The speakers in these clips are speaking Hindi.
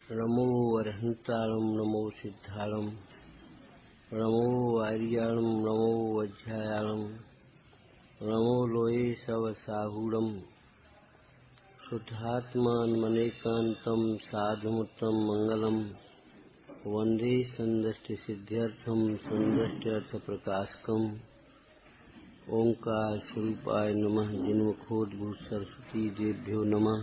नमो अरहंताणं नमो सिद्धाणं नमो आर्याणं नमो वज्रायाणं नमो लोये सवसाहूणं शुद्धात्मानमनेकान्तं साधुमुत्तम मंगलम वंदे संदृष्टिसिद्ध्यर्थं संदृष्ट्यर्थप्रकाशकम् ओंकार स्वरूपाय नमः जिन्मुखोद्भूत सरस्वती देभ्यो नमः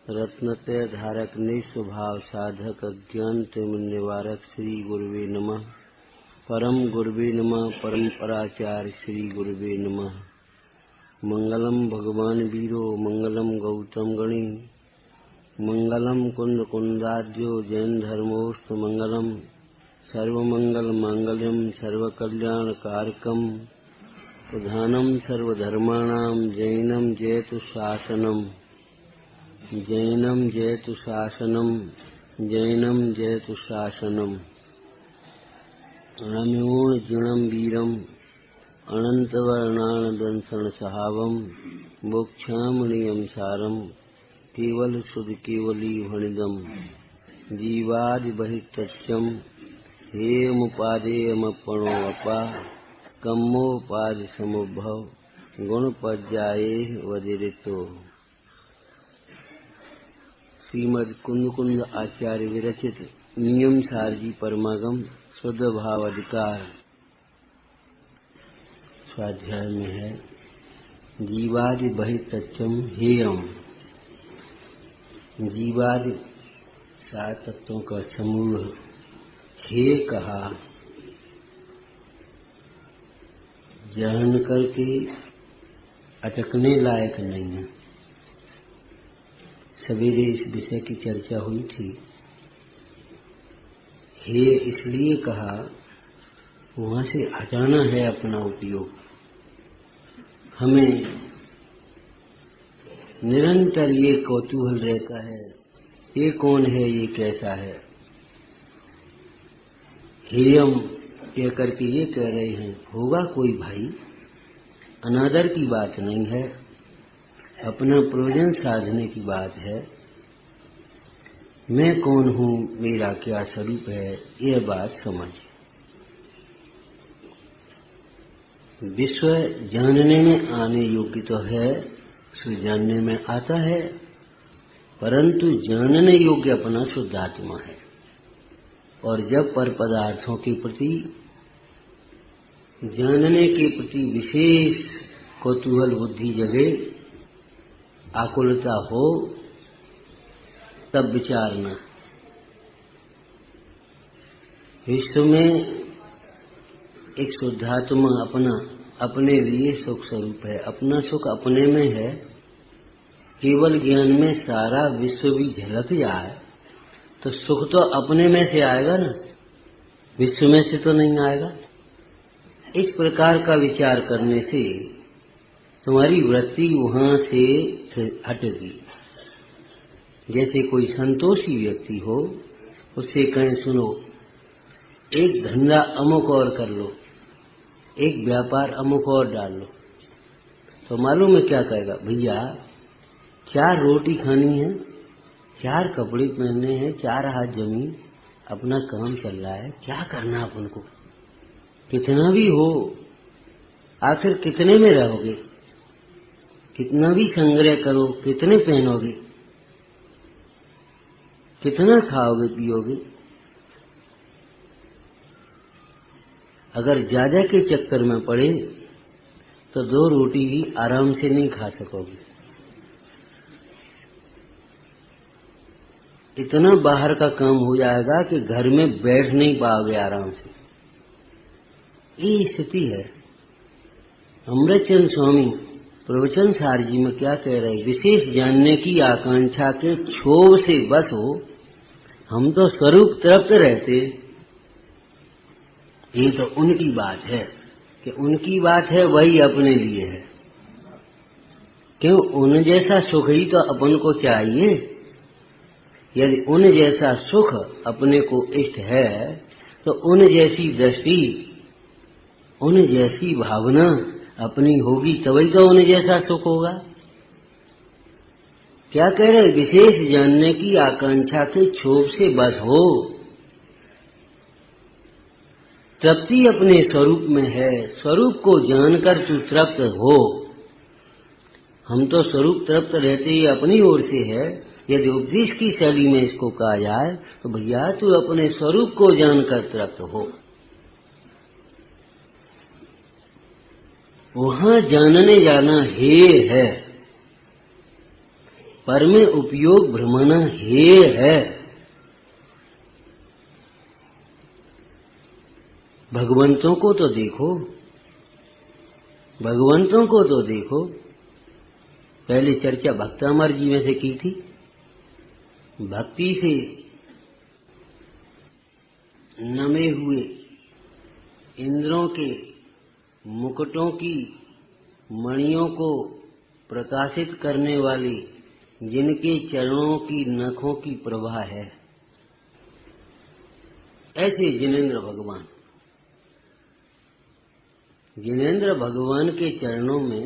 रत्नत्रय धारक निस्वभाव साधक अज्ञान तिमिर निवारक श्री गुरुवे नमः परम गुरुवे नमः परम्पराचार्य श्री गुरुवे नमः मंगलम भगवान वीरो मंगलम गौतम गणी मंगलम कुंद कुंदाद्यो जैन धर्मोस्त मंगलम सर्वमंगल मांगल्यम सर्वकल्याण कारकम प्रधानम सर्वधर्माणाम जैनम जयतु शासनम जैनम जयतु शासनम जैनम जयतु शासनम अनम्योण जिणम वीरम अनंतवर्णान दंसन सहावम मोक्षामणियम सारम केवल सुध केवली भणिदम जीवादि बहिर्तस्यम हेमुपादेयमपणो अपा कम्मोपाधि समुद्भव गुण पर्याये वदिरितो। श्रीमद कुंद आचार्य विरचित नियम सारजी परमागम शुद्ध भाव अधिकार स्वाध्याय में है जीवादि बहिर्तच्चम हेयम। जीवादि सात तत्वों का समूह हे कहा, जहन करके अटकने लायक नहीं है। सवेरे इस विषय की चर्चा हुई थी। हे इसलिए कहा, वहां से हटाना है अपना उपयोग। हमें निरंतर ये कौतूहल रहता है, ये कौन है, ये कैसा है। हेयम कह करके ये कह रहे हैं, होगा कोई भाई, अनादर की बात नहीं है, अपना प्रयोजन साधने की बात है। मैं कौन हूँ, मेरा क्या स्वरूप है, यह बात समझ। विश्व जानने में आने योग्य तो है, सो जानने में आता है, परंतु जानने योग्य अपना शुद्ध आत्मा है। और जब पर पदार्थों के प्रति, जानने के प्रति विशेष कौतूहल बुद्धि जगे, आकुलता हो, तब विचारना। विश्व में एक शुद्धात्मा अपने लिए सुख स्वरूप है। अपना सुख अपने में है। केवल ज्ञान में सारा विश्व भी झलक जाए तो सुख तो अपने में से आएगा ना, विश्व में से तो नहीं आएगा। इस प्रकार का विचार करने से तुम्हारी वृत्ति वहां से हटेगी। जैसे कोई संतोषी व्यक्ति हो, उससे कहें सुनो, एक धंधा अमुक और कर लो, एक व्यापार अमुक और डाल लो, तो मालूम है क्या कहेगा, भैया 4 रोटी खानी है, 4 कपड़े पहनने हैं, 4 हाथ जमीन, अपना काम चल रहा है, क्या करना अपन को, कितना भी हो, आखिर कितने में रहोगे, कितना भी संग्रह करो, कितने पहनोगे, कितना खाओगे पियोगे। अगर ज्यादा के चक्कर में पड़े तो 2 रोटी भी आराम से नहीं खा सकोगे। इतना बाहर का काम हो जाएगा कि घर में बैठ नहीं पाओगे आराम से। ये स्थिति है। अमृतचंद स्वामी प्रवचन सार जी में क्या कह रहे, विशेष जानने की आकांक्षा के क्षोभ से बस हो, हम तो स्वरूप तृप्त रहते। ये तो उनकी बात है कि उनकी बात है, वही अपने लिए है। क्यों, उन जैसा सुख ही तो अपन को चाहिए। यदि उन जैसा सुख अपने को इष्ट है तो उन जैसी दृष्टि, उन जैसी भावना अपनी होगी, तभी तो उन जैसा सुख होगा। क्या कह रहे? विशेष जानने की आकांक्षा के क्षोभ से बस हो। तृप्ति अपने स्वरूप में है, स्वरूप को जानकर तू तृप्त हो। हम तो स्वरूप तृप्त रहते ही अपनी ओर से है। यदि उपदेश की शैली में इसको कहा जाए तो भैया तू अपने स्वरूप को जानकर तृप्त हो। वहां जानने जाना हेय है, पर में उपयोग भ्रमना हेय है। भगवंतों को तो देखो, भगवंतों को तो देखो। पहले चर्चा भक्तामर जी में से की थी। भक्ति से नमे हुए इंद्रों के मुकुटों की मणियों को प्रकाशित करने वाले जिनके चरणों की नखों की प्रभा है, ऐसे जिनेंद्र भगवान। जिनेंद्र भगवान के चरणों में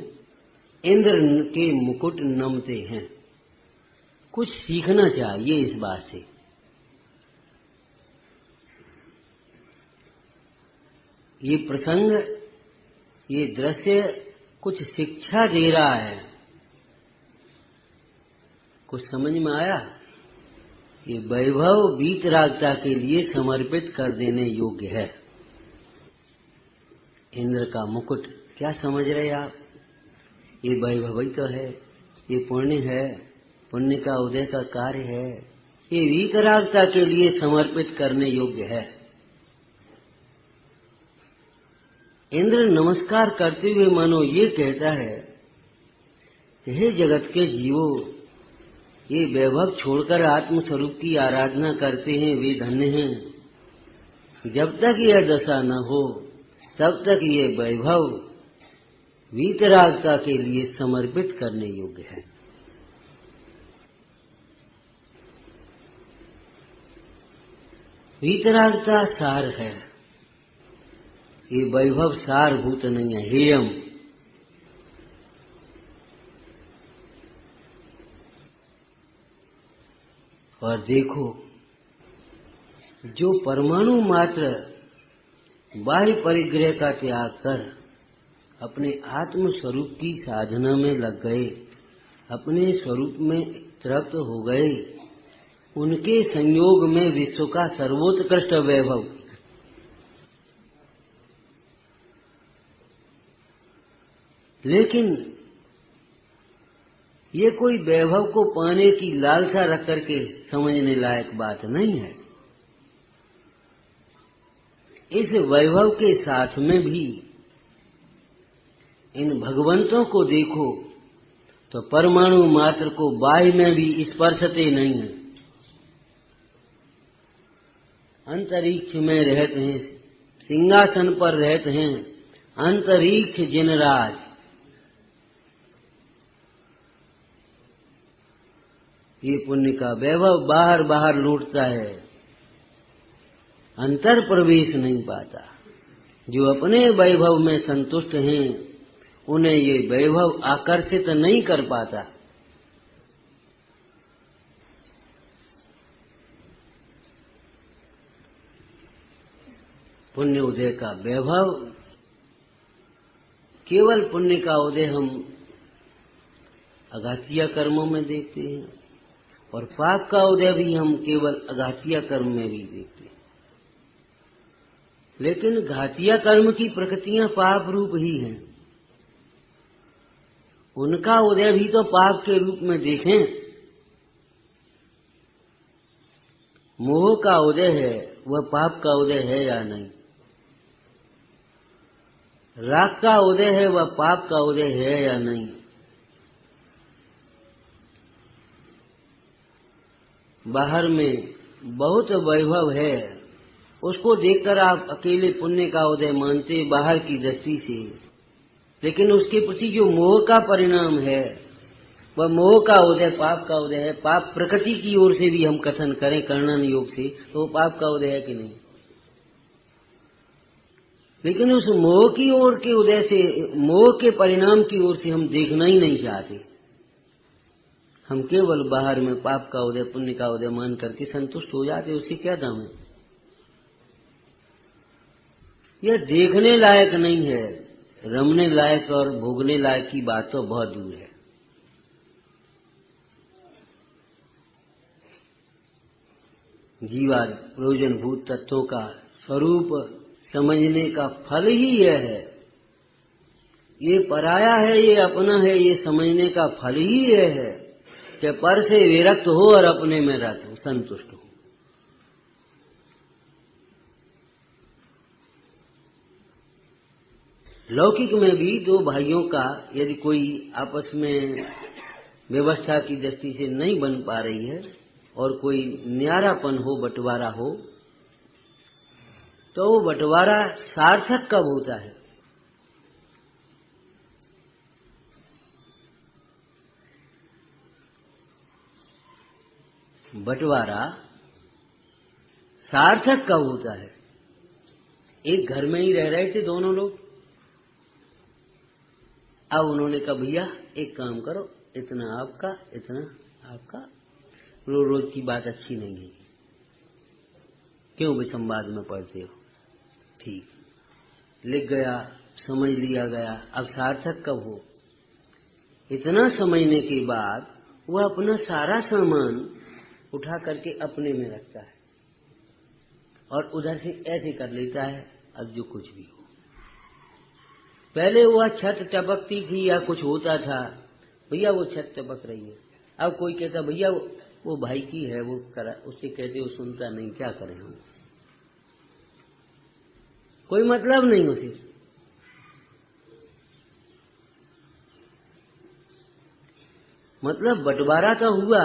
इंद्र के मुकुट नमते हैं। कुछ सीखना चाहिए इस बात से। ये प्रसंग, ये दृश्य कुछ शिक्षा दे रहा है। कुछ समझ में आया? ये वैभव वीतरागता के लिए समर्पित कर देने योग्य है। इंद्र का मुकुट क्या समझ रहे आप? ये वैभव ही तो है, ये पुण्य है, पुण्य का उदय का कार्य है। ये वीतरागता के लिए समर्पित करने योग्य है। इंद्र नमस्कार करते हुए मानो ये कहता है, हे जगत के जीवो, ये वैभव छोड़कर आत्मस्वरूप की आराधना करते हैं वे धन्य हैं। जब तक यह दशा न हो तब तक ये वैभव वीतरागता के लिए समर्पित करने योग्य है। वीतरागता सार है, ये वैभव सारभूत नहीं है, हेयम। और देखो, जो परमाणु मात्र बाह्य परिग्रह का त्याग कर अपने आत्म स्वरूप की साधना में लग गए, अपने स्वरूप में तृप्त हो गए, उनके संयोग में विश्व का सर्वोत्कृष्ट वैभव, लेकिन ये कोई वैभव को पाने की लालसा रख करके समझने लायक बात नहीं है। इस वैभव के साथ में भी इन भगवंतों को देखो तो परमाणु मात्र को बाह्य में भी स्पर्शते नहीं है। अंतरिक्ष में रहते हैं, सिंहासन पर रहते हैं, अंतरिक्ष जिनराज। ये पुण्य का वैभव बाहर बाहर लूटता है, अंतर प्रवेश नहीं पाता। जो अपने वैभव में संतुष्ट हैं उन्हें ये वैभव आकर्षित नहीं कर पाता। पुण्य उदय का वैभव, केवल पुण्य का उदय हम अघातिया कर्मों में देखते हैं और पाप का उदय भी हम केवल अघातिया कर्म में भी देखते हैं। लेकिन घातिया कर्म की प्रकृतियां पाप रूप ही हैं, उनका उदय भी तो पाप के रूप में देखें। मोह का उदय है, वह पाप का उदय है या नहीं? राग का उदय है, वह पाप का उदय है या नहीं? बाहर में बहुत वैभव है, उसको देखकर आप अकेले पुण्य का उदय मानते बाहर की दृष्टि से, लेकिन उसके प्रति जो मोह का परिणाम है वह मोह का उदय पाप का उदय है। पाप प्रकृति की ओर से भी हम कथन करें कर्णन योग से तो वो पाप का उदय है कि नहीं? लेकिन उस मोह की ओर के उदय से, मोह के परिणाम की ओर से हम देखना ही नहीं चाहते। हम केवल बाहर में पाप का उदय पुण्य का उदय मान करके संतुष्ट हो जाते, उससे क्या दाम है? यह देखने लायक नहीं है, रमने लायक और भोगने लायक की बात तो बहुत दूर है। जीवा प्रयोजनभूत तत्वों का स्वरूप समझने का फल ही यह है। ये पराया है, ये अपना है, ये समझने का फल ही यह है कि पर से विरक्त हो और अपने में रत हो, संतुष्ट हो। लौकिक में भी दो भाइयों का यदि कोई आपस में व्यवस्था की दृष्टि से नहीं बन पा रही है और कोई न्यारापन हो, बंटवारा हो, तो वो बंटवारा सार्थक कब होता है? बंटवारा सार्थक कब होता है? एक घर में ही रह रहे थे दोनों लोग, अब उन्होंने कहा भैया एक काम करो, इतना आपका इतना आपका। रोज रोज की बात अच्छी नहीं है, क्यों विसंवाद में पड़ते हो? ठीक, लिख गया, समझ लिया गया। अब सार्थक कब हो? इतना समझने के बाद वह अपना सारा सामान उठा करके अपने में रखता है और उधर से ऐसे कर लेता है अब जो कुछ भी हो। पहले वह छत टपकती थी या कुछ होता था, भैया वो छत टपक रही है। अब कोई कहता भैया वो भाई की है, वो करा, उससे कहते वो सुनता नहीं, क्या करें हम? कोई मतलब नहीं उसे। मतलब बंटवारा तो हुआ,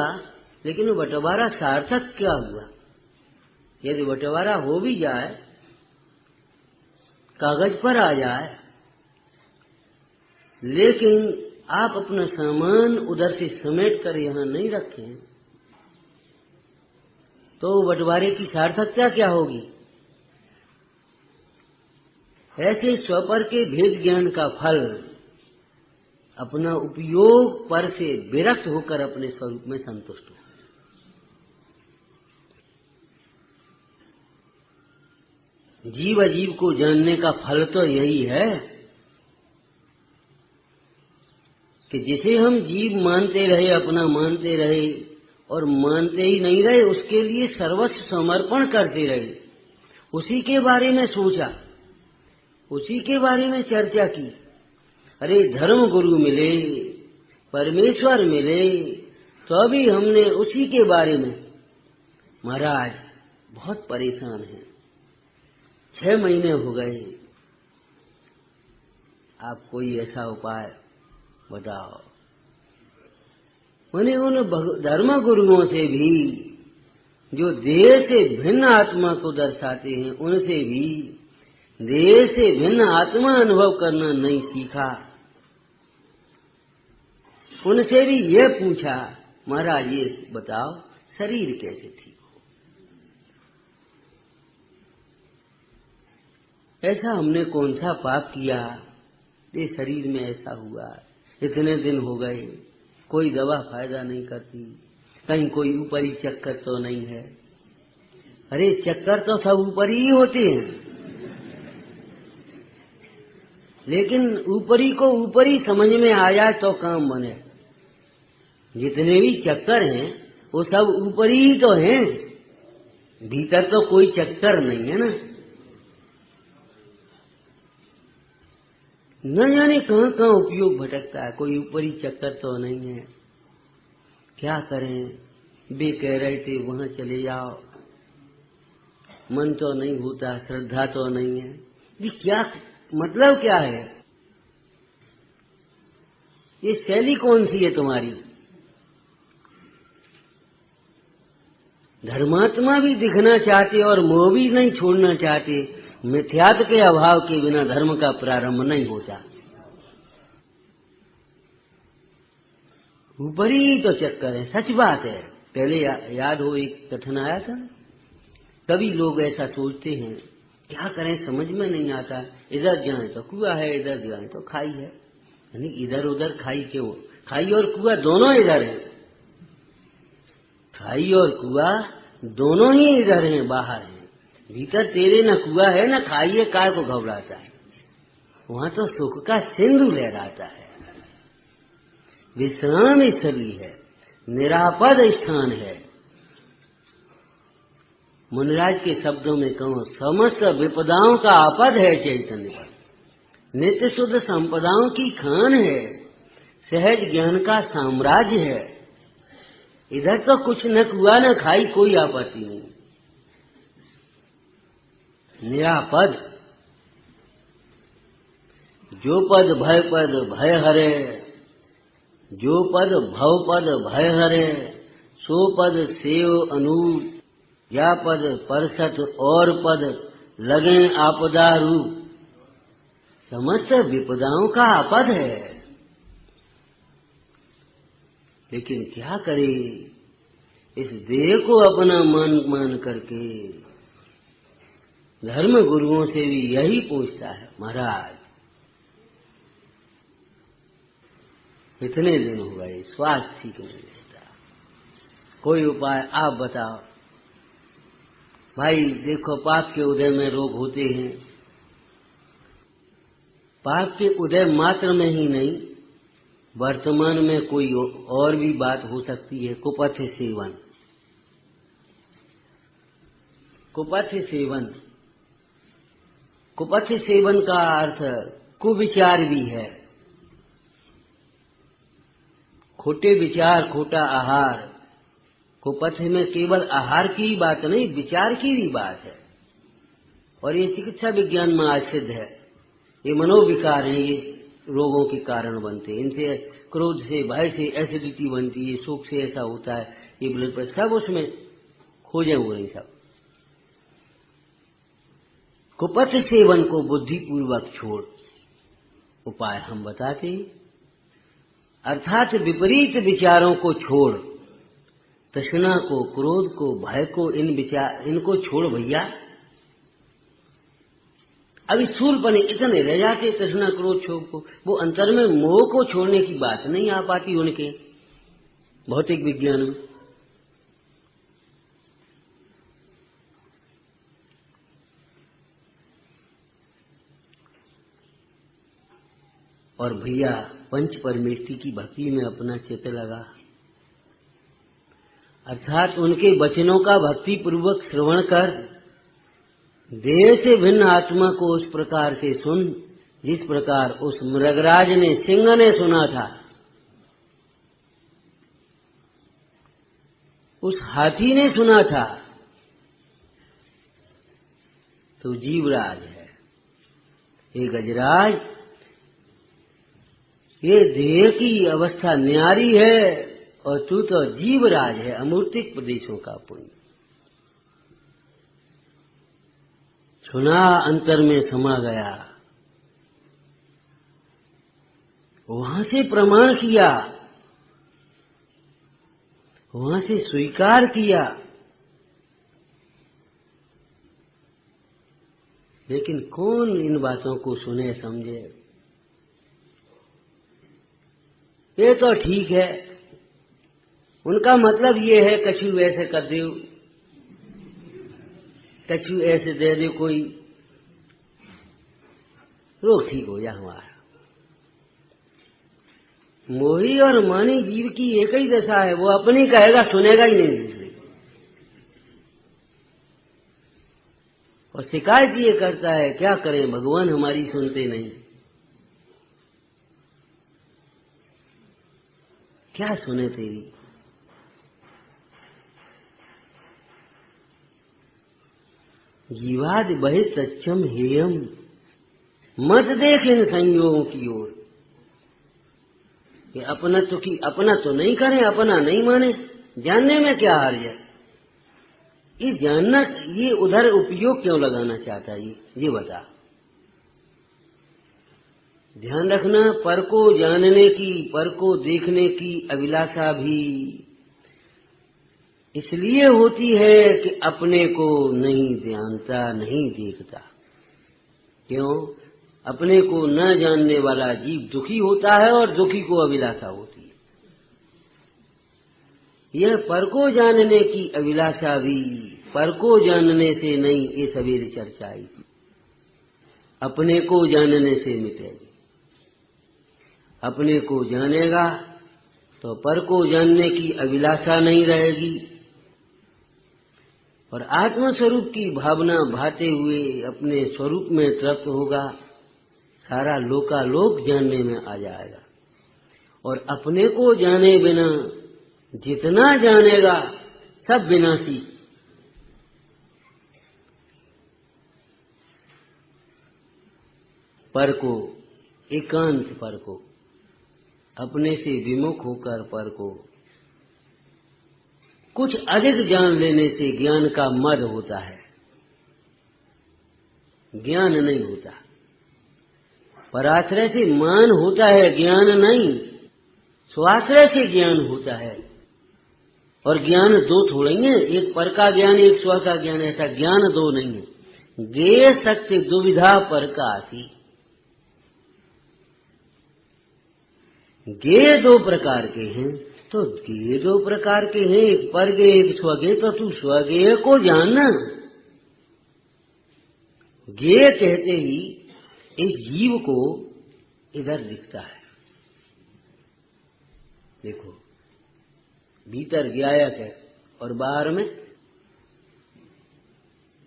लेकिन वो बंटवारा सार्थक क्या हुआ? यदि बंटवारा हो भी जाए, कागज पर आ जाए, लेकिन आप अपना सामान उधर से समेट कर यहां नहीं रखें, तो बंटवारे की सार्थकता क्या होगी? ऐसे स्वपर के भेद ज्ञान का फल अपना उपयोग पर से विरक्त होकर अपने स्वरूप में संतुष्ट हो। जीव अजीव को जानने का फल तो यही है कि जिसे हम जीव मानते रहे, अपना मानते रहे और मानते ही नहीं रहे, उसके लिए सर्वस्व समर्पण करते रहे, उसी के बारे में सोचा, उसी के बारे में चर्चा की। अरे धर्म गुरु मिले, परमेश्वर मिले, तो अभी हमने उसी के बारे में, महाराज बहुत परेशान हैं, 6 महीने हो गए, आप कोई ऐसा उपाय बताओ। उन्हें उन धर्म गुरुओं से भी जो देह से भिन्न आत्मा को दर्शाते हैं, उनसे भी देह से भिन्न आत्मा अनुभव करना नहीं सीखा। उनसे भी यह पूछा, महाराज ये बताओ शरीर कैसे ठीक हो? ऐसा हमने कौन सा पाप किया ये शरीर में ऐसा हुआ? इतने दिन हो गए, कोई दवा फायदा नहीं करती, कहीं कोई ऊपरी चक्कर तो नहीं है। अरे चक्कर तो सब ऊपरी ही होते हैं, लेकिन ऊपरी को ऊपरी समझ में आ जाए तो काम बने। जितने भी चक्कर हैं वो सब ऊपरी ही तो हैं, भीतर तो कोई चक्कर नहीं है ना। न जाने कहां कहां उपयोग भटकता है, कोई ऊपरी चक्कर तो नहीं है। क्या करें? वे कह रहे थे वहां चले जाओ, मन तो नहीं होता, श्रद्धा तो नहीं है। ये क्या मतलब क्या है? ये शैली कौन सी है तुम्हारी? धर्मात्मा भी दिखना चाहते और मोह भी नहीं छोड़ना चाहते। मिथ्यात्व के अभाव के बिना धर्म का प्रारंभ नहीं होता। ऊपरी ही तो चक्कर है, सच बात है। पहले याद हो एक कथन आया था, कभी लोग ऐसा सोचते हैं क्या करें समझ में नहीं आता, इधर जाए तो कुआं है, इधर जाए तो खाई है। यानी इधर उधर खाई क्यों? खाई और कुआं दोनों इधर है, खाई और कुआ दोनों ही इधर हैं, बाहर हैं। भीतर तेरे न कुआ है न खाई है, काय को घबराता है। वहां तो सुख का सिंधु लहराता है, विश्राम स्थली है, निरापद स्थान है। मुनिराज के शब्दों में कहूं, समस्त विपदाओं का आपद है चैतन्य पर, नित्य शुद्ध संपदाओं की खान है, सहज ज्ञान का साम्राज्य है। इधर तो कुछ न कुआ न खाई, कोई आपत्ति नहीं, निरापद। जो पद भय हरे, जो पद भव पद भय हरे, सो पद सेव अनूप, या पद परसत और पद लगे आपदा रूप। समस्त विपदाओं का आपद है, लेकिन क्या करे, इस देह को अपना मन मान करके धर्म गुरुओं से भी यही पूछता है, महाराज इतने दिन हो गए, स्वास्थ्य ठीक नहीं रहता, कोई उपाय आप बताओ। भाई देखो, पाप के उदय में रोग होते हैं। पाप के उदय मात्र में ही नहीं, वर्तमान में कोई और भी बात हो सकती है। कुपथ सेवन, कुपथ सेवन, कुपथ सेवन का अर्थ कुविचार भी है। खोटे विचार, खोटा आहार। कुपथ में केवल आहार की ही बात नहीं, विचार की भी बात है। और ये चिकित्सा विज्ञान में आज सिद्ध है। ये मनोविकार हैं, ये रोगों के कारण बनते हैं। इनसे क्रोध से, भय से एसिडिटी बनती है, शोक से ऐसा होता है, ये ब्लड प्रेशर सब उसमें खोजे हुए हैं सब। कुपथ सेवन को बुद्धिपूर्वक छोड़, उपाय हम बताते हैं। अर्थात विपरीत विचारों को छोड़, तृष्णा को, क्रोध को, भय को, इनको छोड़ भैया। अभी स्थूलपने इतने रह जाते, तृष्णा क्रोध क्षोभ को, वो अंतर में मोह को छोड़ने की बात नहीं आ पाती उनके भौतिक विज्ञान में। और भैया पंच परमेष्टि की भक्ति में अपना चित्त लगा, अर्थात उनके वचनों का भक्ति पूर्वक श्रवण कर, देह से भिन्न आत्मा को उस प्रकार से सुन जिस प्रकार उस मृगराज ने, सिंह ने सुना था, उस हाथी ने सुना था। तो जीवराज है ये गजराज, ये देह की अवस्था न्यारी है और तू तो जीवराज है, अमूर्तिक प्रदेशों का पुण्य। सुना, अंतर में समा गया, वहां से प्रमाण किया, वहां से स्वीकार किया। लेकिन कौन इन बातों को सुने समझे? ये तो ठीक है, उनका मतलब ये है कछु ऐसे कर दो, कछु ऐसे दे दे, कोई रोग ठीक हो जाए हमारा। मोही और मानी जीव की एक ही दशा है, वो अपनी कहेगा, सुनेगा ही नहीं दूसरे। और शिकायत ये करता है, क्या करें भगवान हमारी सुनते नहीं। क्या सुने तेरी? जीवाद बहे सच्चम हेयम, मत देख इन संयोगों की ओर। कि अपना तो नहीं करें, अपना नहीं माने, जानने में क्या हर्ज है? ये जानना, ये उधर उपयोग क्यों लगाना चाहता है ये बता। ध्यान रखना, पर को जानने की, पर को देखने की अभिलाषा भी इसलिए होती है कि अपने को नहीं जानता, नहीं देखता। क्यों? अपने को न जानने वाला जीव दुखी होता है और दुखी को अभिलाषा होती है। यह पर को जानने की अभिलाषा भी पर को जानने से नहीं, ये सवेरे चर्चा आई थी। अपने को जानने से मिटेगी। अपने को जानेगा तो पर को जानने की अभिलाषा नहीं रहेगी, और आत्म स्वरूप की भावना भाते हुए अपने स्वरूप में तृप्त होगा। सारा लोकालोक जानने में आ जाएगा। और अपने को जाने बिना जितना जानेगा सब विनाशी। पर को, एकांत पर को, अपने से विमुख होकर पर को कुछ अधिक जान लेने से ज्ञान का मद होता है, ज्ञान नहीं होता। पराश्रय से मान होता है, ज्ञान नहीं। स्वाश्रय से ज्ञान होता है। और ज्ञान दो थोड़े हैं, एक पर का ज्ञान, एक स्व का ज्ञान। ऐसा ज्ञान दो नहीं है। गे सत्य दुविधा पर का आसी। गे दो प्रकार के हैं, तो गे दो प्रकार के हैं, एक पर गे एक स्वगे। तो तू स्वगेय को जानना। गे कहते ही इस जीव को इधर दिखता है। देखो, भीतर ज्ञायक है और बाहर में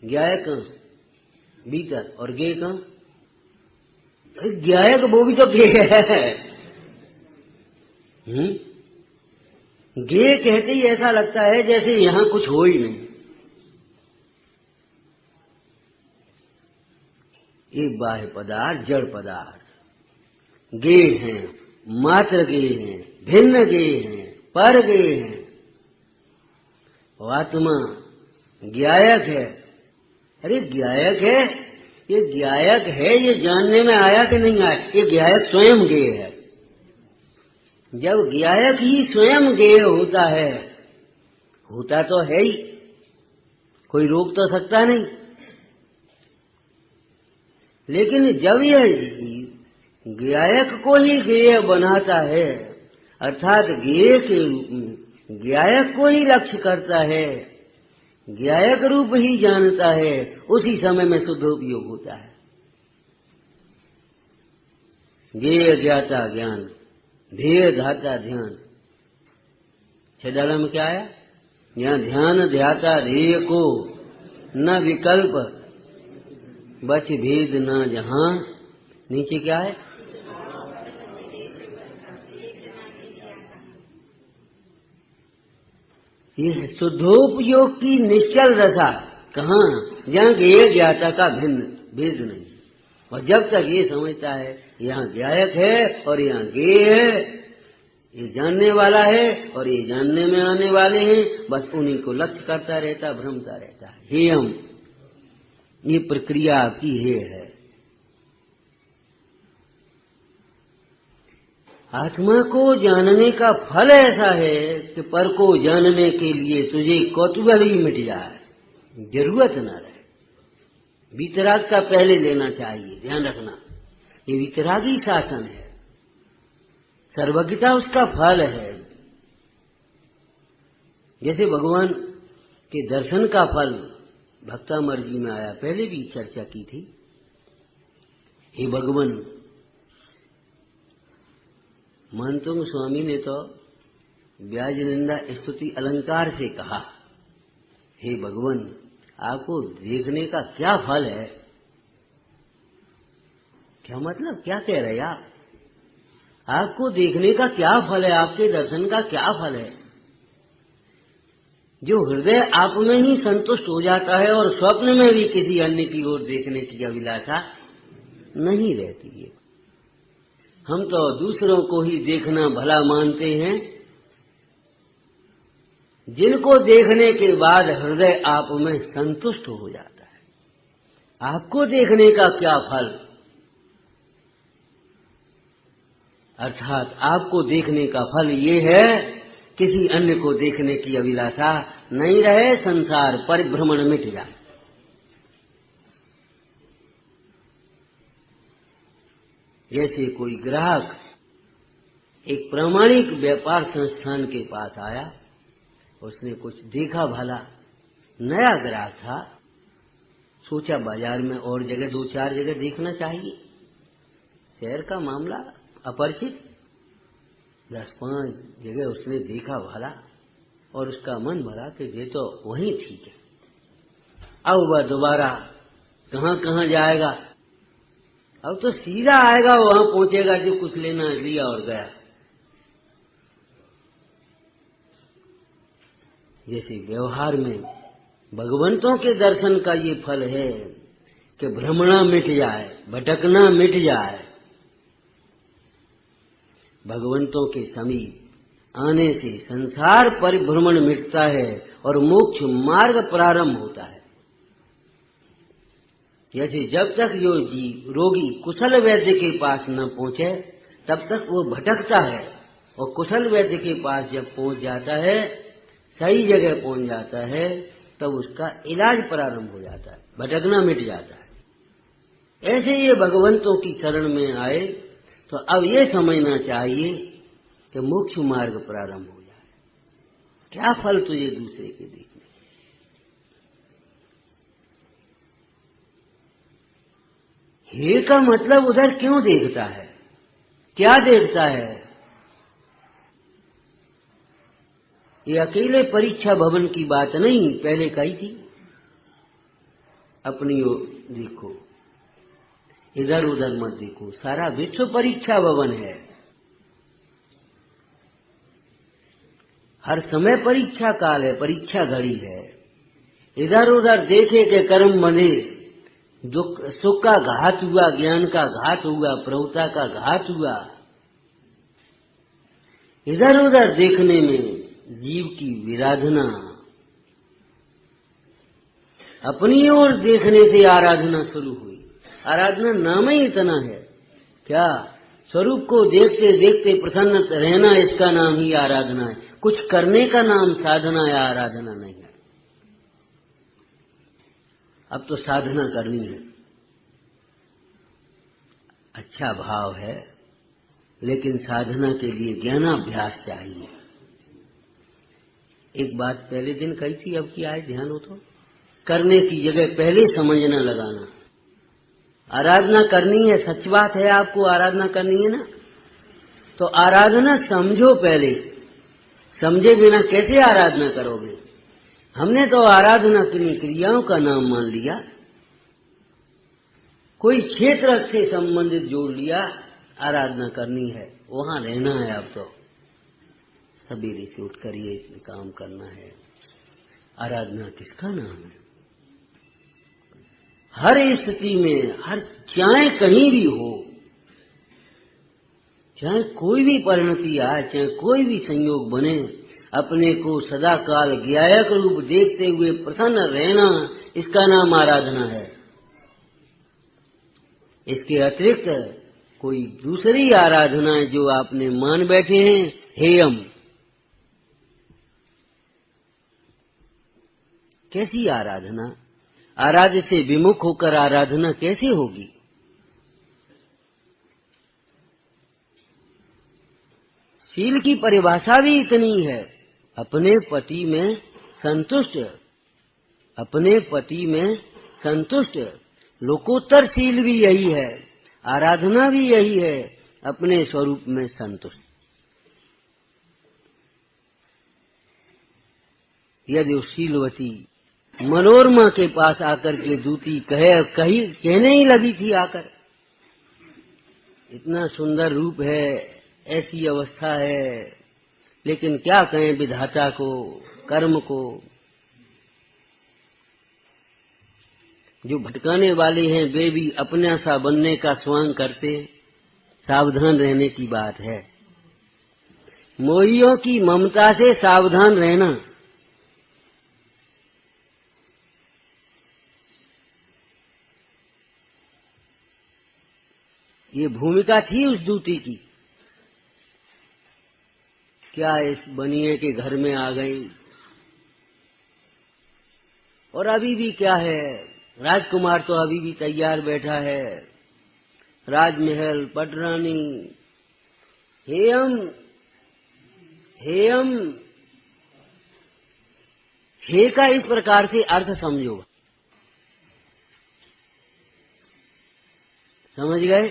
ज्ञायक कहाँ? भीतर। और गे कहाँ? ज्ञायक वो भी तो गे है। गे कहते ही ऐसा लगता है जैसे यहां कुछ हो ही नहीं। ये बाह्य पदार्थ, जड़ पदार्थ गे हैं, मात्र गे हैं, भिन्न गे हैं, पर गे हैं। आत्मा ज्ञायक है। अरे ज्ञायक है, ये ज्ञायक है, ये जानने में आया कि नहीं आया? ये ज्ञायक स्वयं गे है। जब ज्ञायक ही स्वयं गे होता है, होता तो है ही, कोई रोक तो सकता नहीं। लेकिन जब यह ज्ञायक को ही ज्ञेय बनाता है, अर्थात ज्ञेय के रूप में ज्ञायक को ही लक्ष्य करता है, ज्ञायक रूप ही जानता है, उसी समय में शुद्धोपयोग होता है। ज्ञेय ज्ञाता ज्ञान, ध्येय धाता ध्यान। छेदाला में क्या आया? यहाँ ध्यान ध्याता ध्येय को, न विकल्प बच भेद न जहां। नीचे क्या है? ये शुद्धोपयोग की निश्चल रसा। कहाँ? जहाँ ज्ञेय ज्ञाता का भिन्न भेद नहीं। और जब तक ये समझता है यहाँ ज्ञायक है और यहाँ ज्ञेय है, ये जानने वाला है और ये जानने में आने वाले हैं, बस उन्हीं को लक्ष्य करता रहता, भ्रमता रहता है। हे हम, ये प्रक्रिया आपकी है। आत्मा को जानने का फल ऐसा है कि पर को जानने के लिए तुझे कौतूहल ही मिट जाए, जरूरत न रहे। वितराग का पहले लेना चाहिए, ध्यान रखना। ये वितरागी शासन है, सर्वज्ञता उसका फल है। जैसे भगवान के दर्शन का फल भक्तामर जी में आया, पहले भी चर्चा की थी। हे भगवान, मानतोंग स्वामी ने तो व्याज निंदा स्तुति अलंकार से कहा, हे भगवान, आपको देखने का क्या फल है? क्या मतलब, क्या कह रहे आप? आपको देखने का क्या फल है? आपके दर्शन का क्या फल है? जो हृदय आप में ही संतुष्ट हो जाता है और स्वप्न में भी किसी अन्य की ओर देखने की अभिलाषा नहीं रहती है। हम तो दूसरों को ही देखना भला मानते हैं, जिनको देखने के बाद हृदय आप में संतुष्ट हो जाता है। आपको देखने का क्या फल? अर्थात आपको देखने का फल ये है, किसी अन्य को देखने की अभिलाषा नहीं रहे, संसार परिभ्रमण मिट जाए। जैसे कोई ग्राहक एक प्रामाणिक व्यापार संस्थान के पास आया उसने कुछ देखा भला, नया ग्राहक था, सोचा बाजार में और जगह 2-4 जगह देखना चाहिए। शहर का मामला अपरिचित, 10-5 जगह उसने देखा भला और उसका मन भरा कि ये तो वहीं ठीक है। अब वह दोबारा कहाँ कहाँ जाएगा, अब तो सीधा आएगा, वहां पहुंचेगा, जो कुछ लेना लिया और गया। जैसे व्यवहार में भगवंतों के दर्शन का ये फल है कि भ्रमणा मिट जाए, भटकना मिट जाए, भगवंतों के समीप आने से संसार परिभ्रमण मिटता है और मोक्ष मार्ग प्रारंभ होता है। जैसे जब तक जो रोगी कुशल वैद्य के पास न पहुंचे तब तक वो भटकता है, और कुशल वैद्य के पास जब पहुंच जाता है, सही जगह पहुंच जाता है, तब उसका इलाज प्रारंभ हो जाता है, भटकना मिट जाता है। ऐसे ये भगवंतों की शरण में आए तो अब ये समझना चाहिए कि मोक्ष मार्ग प्रारंभ हो जाए। क्या फल तुझे दूसरे के देखने। हे का मतलब उधर क्यों देखता है, क्या देखता है? ये अकेले परीक्षा भवन की बात नहीं, पहले कही थी। अपनी ओर देखो, इधर उधर मत देखो, सारा विश्व परीक्षा भवन है। हर समय परीक्षा काल है, परीक्षा घड़ी है। इधर उधर देखे के कर्म बने, दुख सुख का घात हुआ, ज्ञान का घात हुआ, प्रभुता का घात हुआ। इधर उधर देखने में जीव की विराधना, अपनी ओर देखने से आराधना शुरू हुई। आराधना नाम ही इतना है, क्या स्वरूप को देखते देखते प्रसन्न रहना, इसका नाम ही आराधना है। कुछ करने का नाम साधना या आराधना नहीं है। अब तो साधना करनी है, अच्छा भाव है, लेकिन साधना के लिए ज्ञानाभ्यास चाहिए। एक बात पहले दिन कही थी, अब की आए ध्यान हो तो, करने की जगह पहले समझना लगाना। आराधना करनी है, सच बात है, आपको आराधना करनी है ना, तो आराधना समझो पहले। समझे बिना कैसे आराधना करोगे? हमने तो आराधना की क्रियाओं का नाम मान लिया, कोई क्षेत्र से संबंधित जोड़ लिया, आराधना करनी है, वहां रहना है। अब तो सवेरे से उठकर ये काम करना है। आराधना किसका नाम है? हर स्थिति में, हर चाहे कहीं भी हो, चाहे कोई भी परिणति आए, चाहे कोई भी संयोग बने, अपने को सदा काल ज्ञायक रूप देखते हुए प्रसन्न रहना, इसका नाम आराधना है। इसके अतिरिक्त कोई दूसरी आराधना जो आपने मान बैठे हैं, हेयम, कैसी आराधना? आराध्य से विमुख होकर आराधना कैसे होगी? शील की परिभाषा भी इतनी है, अपने पति में संतुष्ट, अपने पति में संतुष्ट। लोकोत्तर शील भी यही है, आराधना भी यही है, अपने स्वरूप में संतुष्ट। यदि शीलवती मनोरमा के पास आकर के दूती कहने ही लगी थी आकर, इतना सुंदर रूप है, ऐसी अवस्था है, लेकिन क्या कहें विधाता को, कर्म को। जो भटकाने वाले हैं वे भी अपना सा बनने का स्वांग करते, सावधान रहने की बात है। मोहियों की ममता से सावधान रहना। ये भूमिका थी उस दूती की। क्या इस बनिए के घर में आ गई, और अभी भी क्या है, राजकुमार तो अभी भी तैयार बैठा है, राजमहल, पटरानी, हेयम हेयम, हे का इस प्रकार से अर्थ समझो, समझ गए?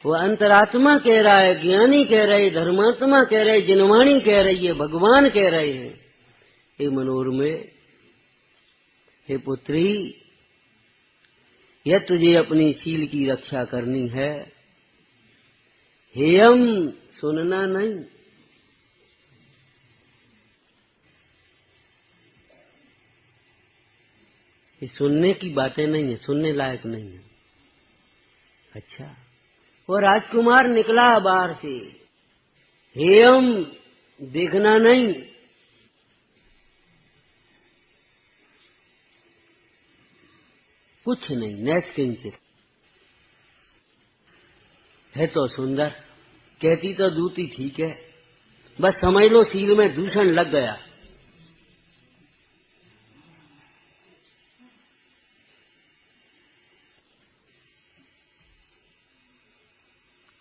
वो अंतरात्मा कह रहा है, ज्ञानी कह रहे, धर्मात्मा कह रहे, जिनवाणी कह रही है, भगवान कह रहे हैं, हे मनोरमे, हे पुत्री, यह तुझे अपनी शील की रक्षा करनी है, हेयम सुनना नहीं। ये सुनने की बातें नहीं है, सुनने लायक नहीं है। अच्छा, वो राजकुमार निकला बाहर से, हेयम देखना नहीं, कुछ नहीं, नैष्किंचित है तो सुंदर, कहती तो दूती ठीक है, बस समझ लो शील में दूषण लग गया।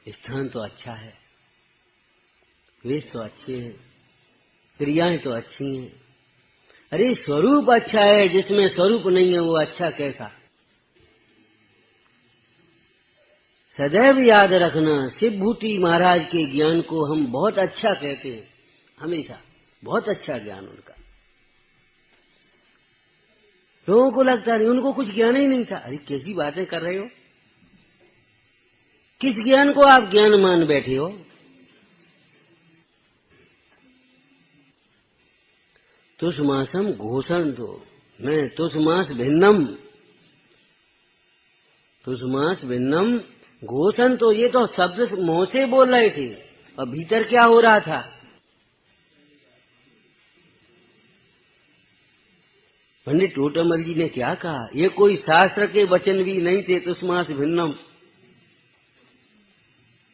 स्थान तो अच्छा है, वेश तो अच्छे हैं, क्रियाएं तो अच्छी हैं, अरे स्वरूप अच्छा है, जिसमें स्वरूप नहीं है वो अच्छा कैसा? सदैव याद रखना, शिवभूति महाराज के ज्ञान को हम बहुत अच्छा कहते हैं, हमेशा बहुत अच्छा ज्ञान उनका। लोगों को लगता नहीं उनको कुछ ज्ञान ही नहीं था। अरे कैसी बातें कर रहे हो, किस ज्ञान को आप ज्ञान मान बैठे हो? तुष्मासम घोषण दो, मैं तुष्मास भिन्नम, तुष्मास भिन्नम घोषण, तो ये तो शब्द मुंह से बोल रहे थे, और भीतर क्या हो रहा था? पंडित टोटामल जी ने क्या कहा, ये कोई शास्त्र के वचन भी नहीं थे, तुष्मास भिन्नम,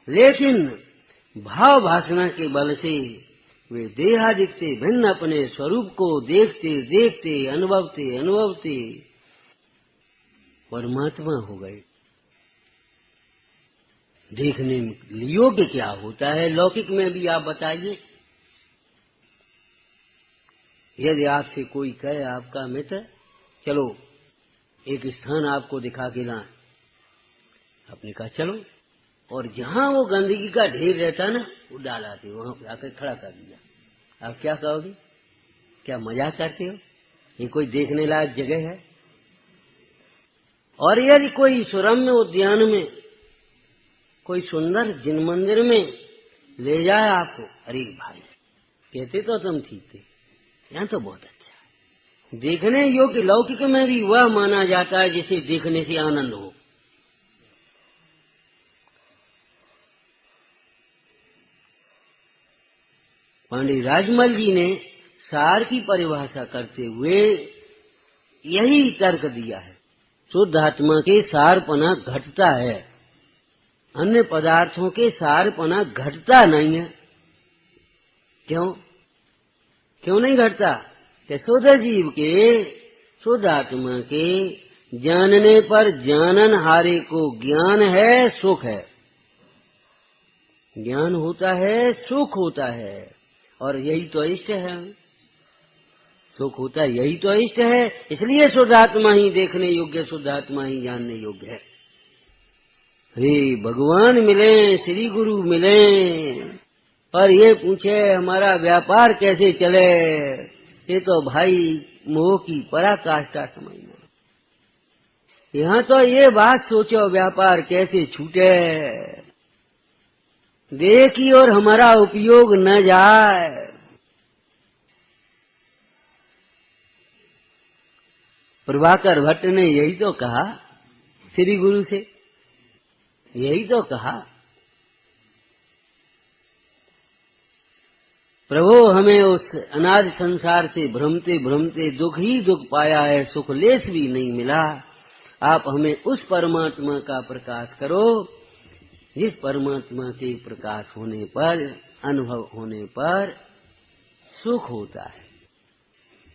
लेकिन भाव भाषणा के बल से वे देहादिक से भिन्न अपने स्वरूप को देखते देखते अनुभवते परमात्मा हो गए। देखने योग्य क्या होता है लौकिक में भी आप बताइए। यदि आपसे कोई कहे आपका मित्र, चलो एक स्थान आपको दिखा के लाएं, आपने कहा चलो, और जहां वो गंदगी का ढेर रहता ना, वो डालाते, वहां पे आकर खड़ा कर दिया, आप क्या कहोगे? क्या मजाक करते हो? ये कोई देखने लायक जगह है? और यदि कोई सुरम्य उद्यान में, कोई सुंदर जिन मंदिर में ले जाए आपको, अरे भाई कहते तो तुम ठीक थे, यहाँ तो बहुत अच्छा है। देखने योग्य लौकिक में भी वह माना जाता है जिसे देखने से आनंद हो। पंडित राजमल जी ने सार की परिभाषा करते हुए यही तर्क दिया है, शुद्ध आत्मा के सारपना घटता है, अन्य पदार्थों के सारपना घटता नहीं है। क्यों क्यों नहीं घटता? कि शुद्ध जीव के, शुद्ध आत्मा के जानने पर जानन हारे को ज्ञान है, सुख है, ज्ञान होता है, सुख होता है, और यही तो इष्ट है। सुख होता है, यही तो इष्ट है, इसलिए शुद्ध आत्मा ही देखने योग्य, शुद्ध आत्मा ही जानने योग्य है। हे भगवान मिले, श्री गुरु मिले, और ये पूछे हमारा व्यापार कैसे चले, ये तो भाई मोह की पराकाष्ठा समझना। यहाँ तो ये बात सोचो व्यापार कैसे छूटे, देह की और हमारा उपयोग न जाए। प्रभाकर भट्ट ने यही तो कहा श्री गुरु से, यही तो कहा, प्रभु हमें उस अनादि संसार से भ्रमते भ्रमते दुख ही दुख पाया है, सुख लेस भी नहीं मिला। आप हमें उस परमात्मा का प्रकाश करो जिस परमात्मा के प्रकाश होने पर, अनुभव होने पर सुख होता है।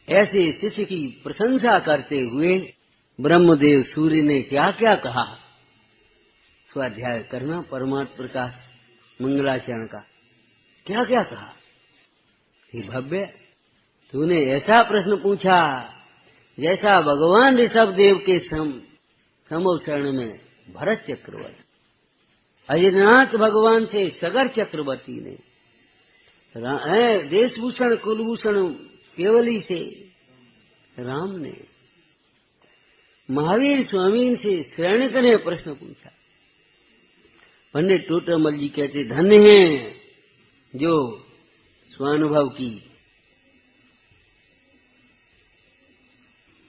ऐसे शिष्य की प्रशंसा करते हुए ब्रह्मदेव सूर्य ने क्या क्या कहा, स्वाध्याय करना परमात्मा प्रकाश मंगलाचरण का, क्या क्या कहा। हे भव्य, तूने ऐसा प्रश्न पूछा जैसा भगवान ऋषभ देव के समो शरण में भरत चक्रवर्ती, अजनाथ भगवान से सगर चक्रवर्ती ने, देशभूषण कुलभूषण केवली से राम ने, महावीर स्वामी से श्रेणिक ने प्रश्न पूछा। पंडित टोटरमल जी कहते धन्य हैं जो स्वानुभव की।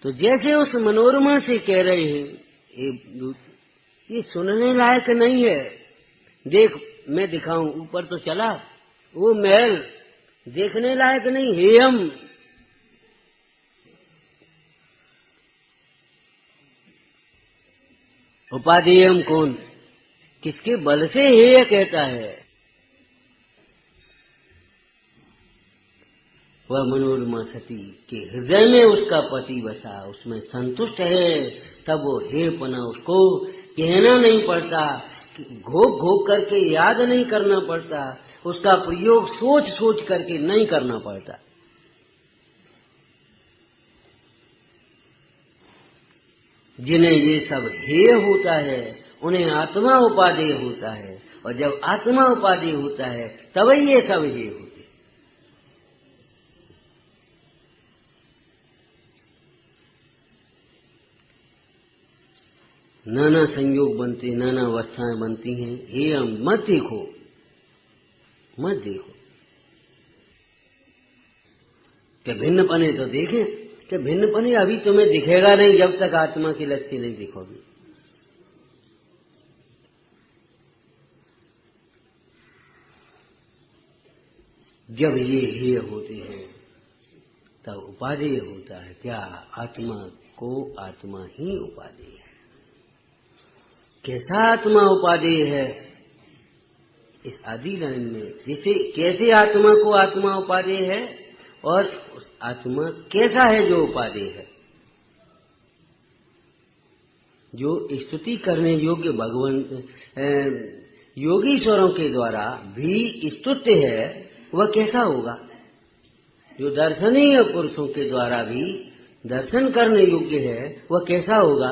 तो जैसे उस मनोरमा से कह रहे हैं ये सुनने लायक नहीं है, देख मैं दिखाऊं, ऊपर तो चला वो महल देखने लायक नहीं, हेयम उपादेयम कौन, किसके बल से हेय कहता है? वह मनोरमा सती के हृदय में उसका पति बसा, उसमें संतुष्ट है, तब वो हेयपना उसको कहना नहीं पड़ता, घोक घोक करके याद नहीं करना पड़ता, उसका प्रयोग सोच सोच करके नहीं करना पड़ता। जिन्हें ये सब हेय होता है उन्हें आत्मा उपादेय होता है, और जब आत्मा उपादेय होता है तभी ये सब हेय होते। नाना संयोग बनते, नाना अवस्थाएं बनती हैं, हे हम मत देखो, मत देखो। क्या भिन्न पने तो देखें, क्या भिन्न पने अभी तुम्हें दिखेगा नहीं जब तक आत्मा की लक्ष्य नहीं दिखोगी। जब ये हेय होते हैं तब उपादेय होता है। क्या आत्मा को आत्मा ही उपादेय है। कैसा आत्मा उपादेय है? इस आदि लाइन में जैसे कैसे आत्मा को आत्मा उपादेय है और आत्मा कैसा है जो उपादेय है। जो स्तुति करने योग्य भगवान योगीश्वरों के द्वारा भी स्तुत्य है वह कैसा होगा? जो दर्शनीय पुरुषों के द्वारा भी दर्शन करने योग्य है वह कैसा होगा?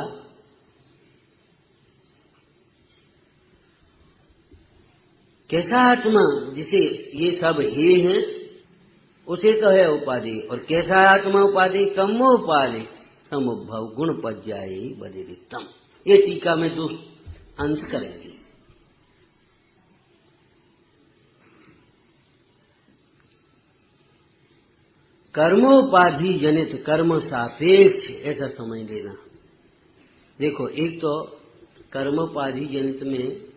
कैसा आत्मा जिसे ये सब हे हैं उसे तो है उपाधि। और कैसा आत्मा उपाधि? तमो उपाधि समुद्भव गुण पज्जाए बदिरितम। ये टीका में दो अंश करेंगे। कर्मोपाधि जनित कर्म सापेक्ष ऐसा समझ लेना। देखो एक तो कर्मोपाधि जनित में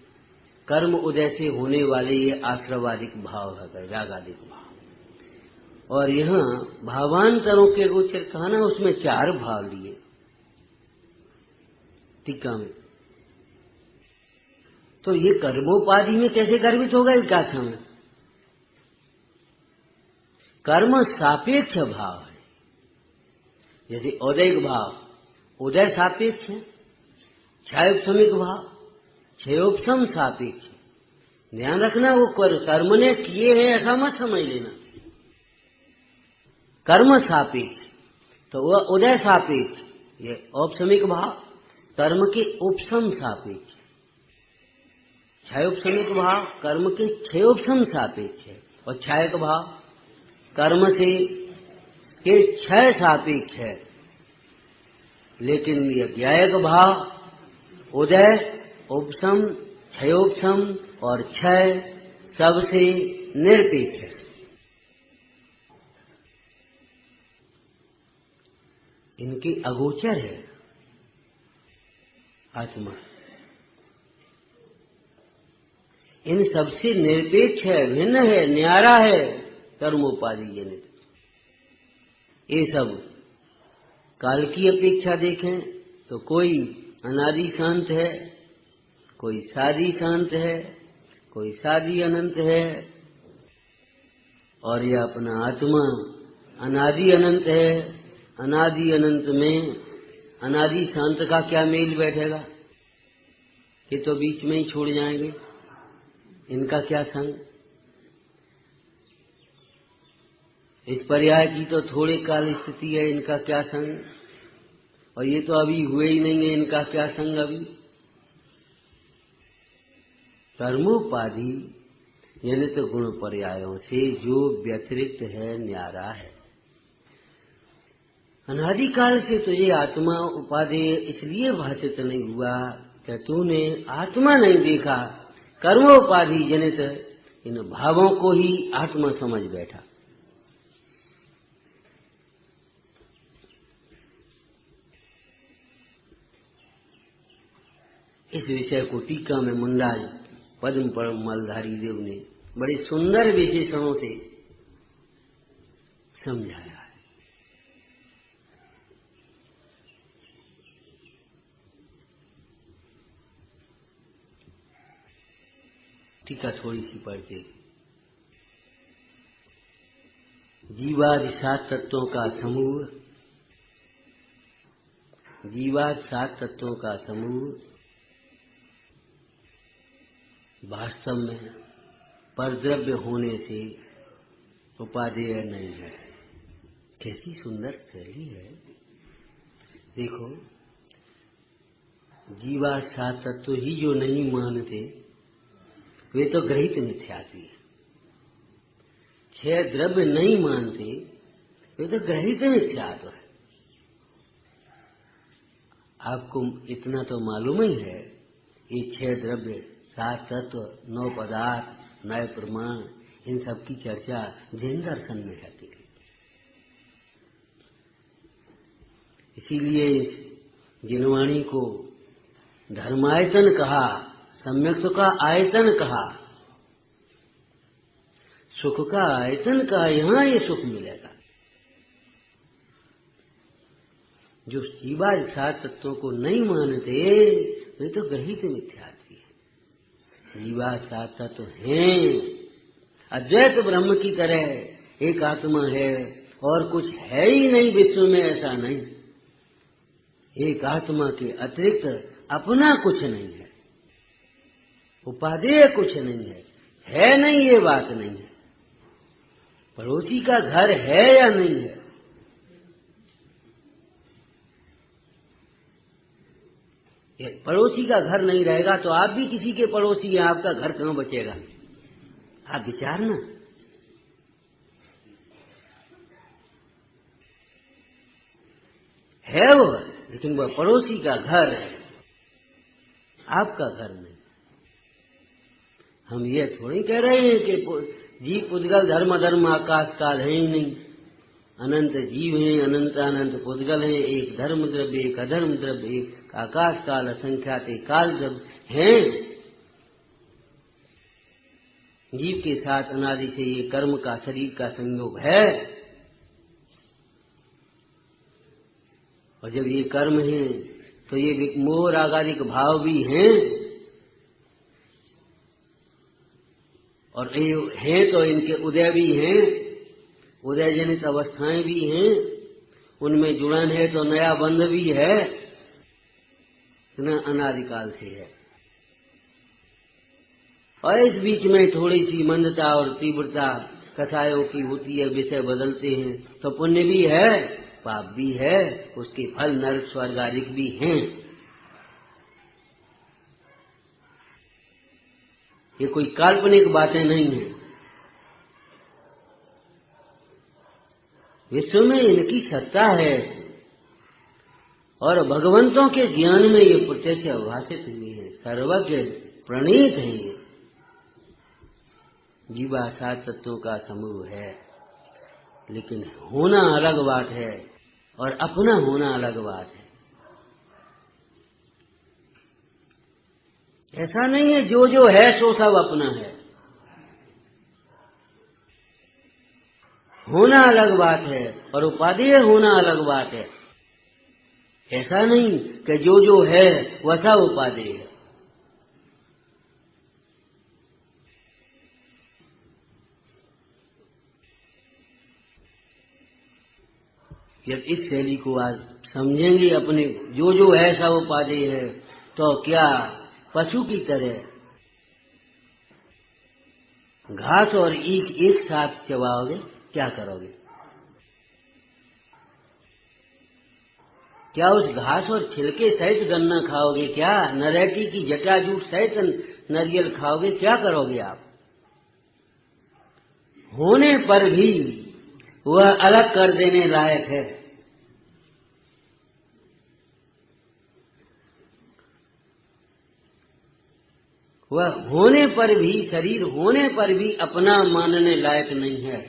कर्म उदय से होने वाले ये आश्रवादिक भाव है, रागादिक भाव। और यहाँ भावांतरों के गोचर कहा ना, उसमें 4 भाव लिए टीका में। तो ये कर्मोपाधि में कैसे गर्भित होगा इस गाथा में? कर्म सापेक्ष भाव है। जैसे औदैक भाव उदय सापेक्ष है, क्षयोपशमिक भाव क्षयोपशम सापेक्ष। ध्यान रखना वो कर्म ने किए हैं ऐसा मत समझ लेना। कर्म सापेक्ष तो वह उदय सापेक्ष, ये औपशमिक भाव कर्म के उपशम सापेक्ष। क्षयोपशमिक भाव कर्म के क्षयोपशम सापेक्ष है, और क्षयक भाव कर्म से के क्षय सापेक्ष है। लेकिन यह ज्ञायक भाव उदय उपशम क्षयोपशम और क्षय सबसे निरपेक्ष है। इनकी अगोचर है आत्मा, इन सबसे निरपेक्ष है, भिन्न है, न्यारा है कर्मोपाधि जनित। ये सब काल की अपेक्षा देखें तो कोई अनादि शांत है, कोई सादी शांत है, कोई सादी अनंत है, और यह अपना आत्मा अनादि अनंत है। अनादि अनंत में अनादि शांत का क्या मेल बैठेगा? ये तो बीच में ही छोड़ जाएंगे, इनका क्या संग। इस पर्याय की तो थोड़े काल स्थिति है, इनका क्या संग, और ये तो अभी हुए ही नहीं है, इनका क्या संग अभी। कर्मोपाधि यानी तो गुण पर्यायों से जो व्यतिरिक्त है, न्यारा है। अनादिकाल से तुझे आत्मा उपादेय इसलिए भाषित नहीं हुआ कि तूने आत्मा नहीं देखा, कर्मोपाधि जनित इन भावों को ही आत्मा समझ बैठा। इस विषय को टीका में मुंडा पद्म पर मलधारी देव ने बड़े सुंदर विशेषणों से समझाया है। टीका थोड़ी सी पढ़ते। जीवादि 7 तत्वों का समूह, जीवादि 7 तत्वों का समूह वास्तव में परद्रव्य होने से उपादेय नहीं है। कैसी सुंदर शैली है। देखो, जीवा 7 तत्व ही जो नहीं मानते वे तो ग्रहित मिथ्यात्व है। 6 द्रव्य नहीं मानते वे तो ग्रहित मिथ्यात्व है। आपको इतना तो मालूम ही है, ये 6 द्रव्य, 7 तत्व, 9 पदार्थ, 9 प्रमाण, इन सब की चर्चा जैन दर्शन में रहती है। इसीलिए इस जिनवाणी को धर्मायतन कहा, सम्यक्त का आयतन कहा, सुख का आयतन कहा। यहां ये सुख मिलेगा। जो जीवा 7 तत्वों को नहीं मानते वे तो ग्रहित मिथ्यात्व है। जीवा 7 तत्व हैं, अद्वैत ब्रह्म की तरह एक आत्मा है और कुछ है ही नहीं विश्व में, ऐसा नहीं। एक आत्मा के अतिरिक्त अपना कुछ नहीं है, उपादेय कुछ नहीं है नहीं, ये बात नहीं है। पड़ोसी का घर है या नहीं है, पड़ोसी का घर नहीं रहेगा तो आप भी किसी के पड़ोसी हैं, आपका घर कहां बचेगा? आप विचारना। है वो, लेकिन वह पड़ोसी का घर है, आपका घर नहीं। हम ये थोड़ी कह रहे हैं कि जीव पुद्गल धर्म धर्म आकाश काल है ही नहीं। अनंत जीव हैं, अनंत अनंत पुद्गल हैं, एक धर्म द्रव्य, एक अधर्म द्रव्य, एक आकाश काल, असंख्यात काल द्रव्य हैं। जीव के साथ अनादि से ये कर्म का, शरीर का संयोग है, और जब ये कर्म है तो ये मोह रागादिक भाव भी हैं, और ये हैं तो इनके उदय भी हैं, उदय जनित अवस्थाएं भी हैं, उनमें जुड़न है तो नया बंध भी है, इतना अनादिकाल से है। और इस बीच में थोड़ी सी मंदता और तीव्रता कथाओं की होती है, विषय बदलते हैं तो पुण्य भी है, पाप भी है, उसके फल नरक स्वर्ग आदि भी हैं। ये कोई काल्पनिक बातें नहीं है। विश्व में इनकी सत्ता है और भगवंतों के ज्ञान में ये प्रत्यक्ष अभाषित हुए हैं, सर्वज्ञ प्रणीत है। ये जीवा 7 तत्वों का समूह है, लेकिन होना अलग बात है और अपना होना अलग बात है। ऐसा नहीं है जो है सो सब अपना है। होना अलग बात है और उपादेय होना अलग बात है। ऐसा नहीं कि जो है वैसा उपादेय है। जब इस शैली को आज समझेंगे, अपने जो है सब उपादेय है, तो क्या पशु की तरह घास और ईख एक साथ चबाओगे? क्या करोगे? क्या उस घास और छिलके सहित गन्ना खाओगे? क्या नरेटी की जटाजूट सहित नारियल खाओगे? क्या करोगे आप? होने पर भी वह अलग कर देने लायक है। वह होने पर भी, शरीर होने पर भी अपना मानने लायक नहीं है।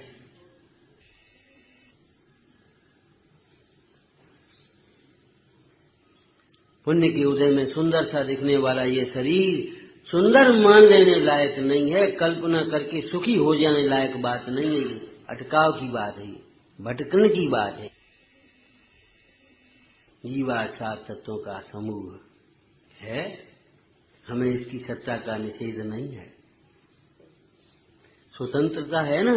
पुण्य के उदय में सुंदर सा दिखने वाला ये शरीर सुंदर मान लेने लायक नहीं है। कल्पना करके सुखी हो जाने लायक बात नहीं है। ये अटकाव की बात है, भटकने की बात है। जीवा सात तत्वों का समूह है, हमें इसकी सत्ता का निषेध नहीं है। स्वतंत्रता है ना,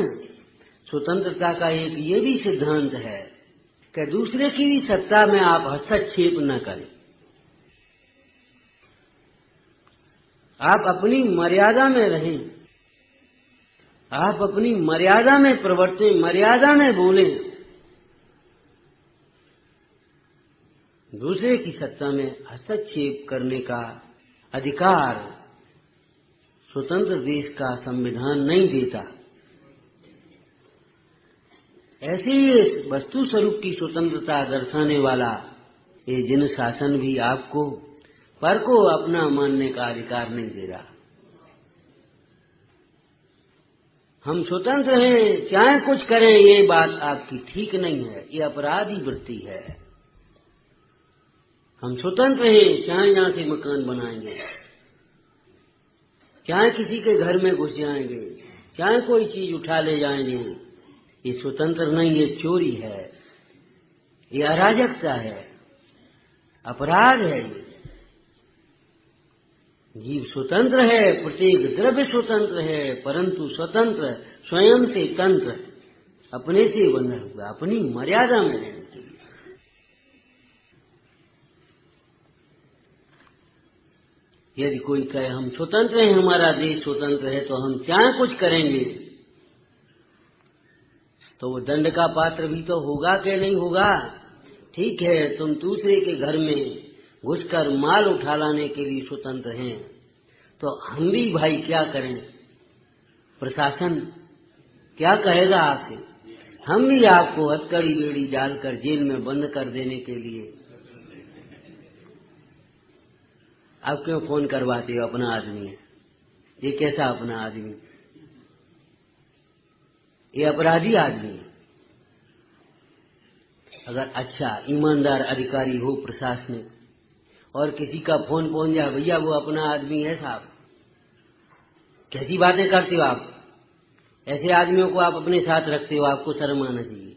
स्वतंत्रता का एक ये भी सिद्धांत है कि दूसरे की भी सत्ता में आप हस्तक्षेप न करें। आप अपनी मर्यादा में रहें, आप अपनी मर्यादा में प्रवर्तें, मर्यादा में बोलें। दूसरे की सत्ता में हस्तक्षेप करने का अधिकार स्वतंत्र देश का संविधान नहीं देता। ऐसे ही वस्तु स्वरूप की स्वतंत्रता दर्शाने वाला ये जिन शासन भी आपको पर को अपना मानने का अधिकार नहीं दे रहा। हम स्वतंत्र हैं, चाहे कुछ करें, ये बात आपकी ठीक नहीं है, ये अपराधी वृत्ति है। हम स्वतंत्र हैं, चाहे यहां से मकान बनाएंगे, चाहे किसी के घर में घुस जाएंगे, चाहे कोई चीज उठा ले जाएंगे। ये स्वतंत्र नहीं, ये चोरी है, ये अराजकता है, अपराध है। ये जीव स्वतंत्र है, प्रत्येक द्रव्य स्वतंत्र है, परंतु स्वतंत्र स्वयं से तंत्र, अपने से बंधा हुआ, अपनी मर्यादा में रहने के लिए। यदि कोई कहे हम स्वतंत्र हैं, हमारा देश स्वतंत्र है, तो हम चाहे कुछ करेंगे, तो वो दंड का पात्र भी तो होगा कि नहीं होगा? ठीक है, तुम दूसरे के घर में घुसकर माल उठा लाने के लिए स्वतंत्र हैं, तो हम भी भाई क्या करें? प्रशासन क्या कहेगा आपसे? हम भी आपको हथकड़ी बेड़ी डालकर जेल में बंद कर देने के लिए आप क्यों फोन करवाते हो? अपना आदमी है ये, कैसा अपना आदमी? ये अपराधी आदमी है। अगर अच्छा ईमानदार अधिकारी हो प्रशासनिक, और किसी का फोन पहुंच जाए, भैया वो अपना आदमी है साहब, कैसी बातें करते हो आप? ऐसे आदमियों को आप अपने साथ रखते हो, आपको शर्म आना चाहिए।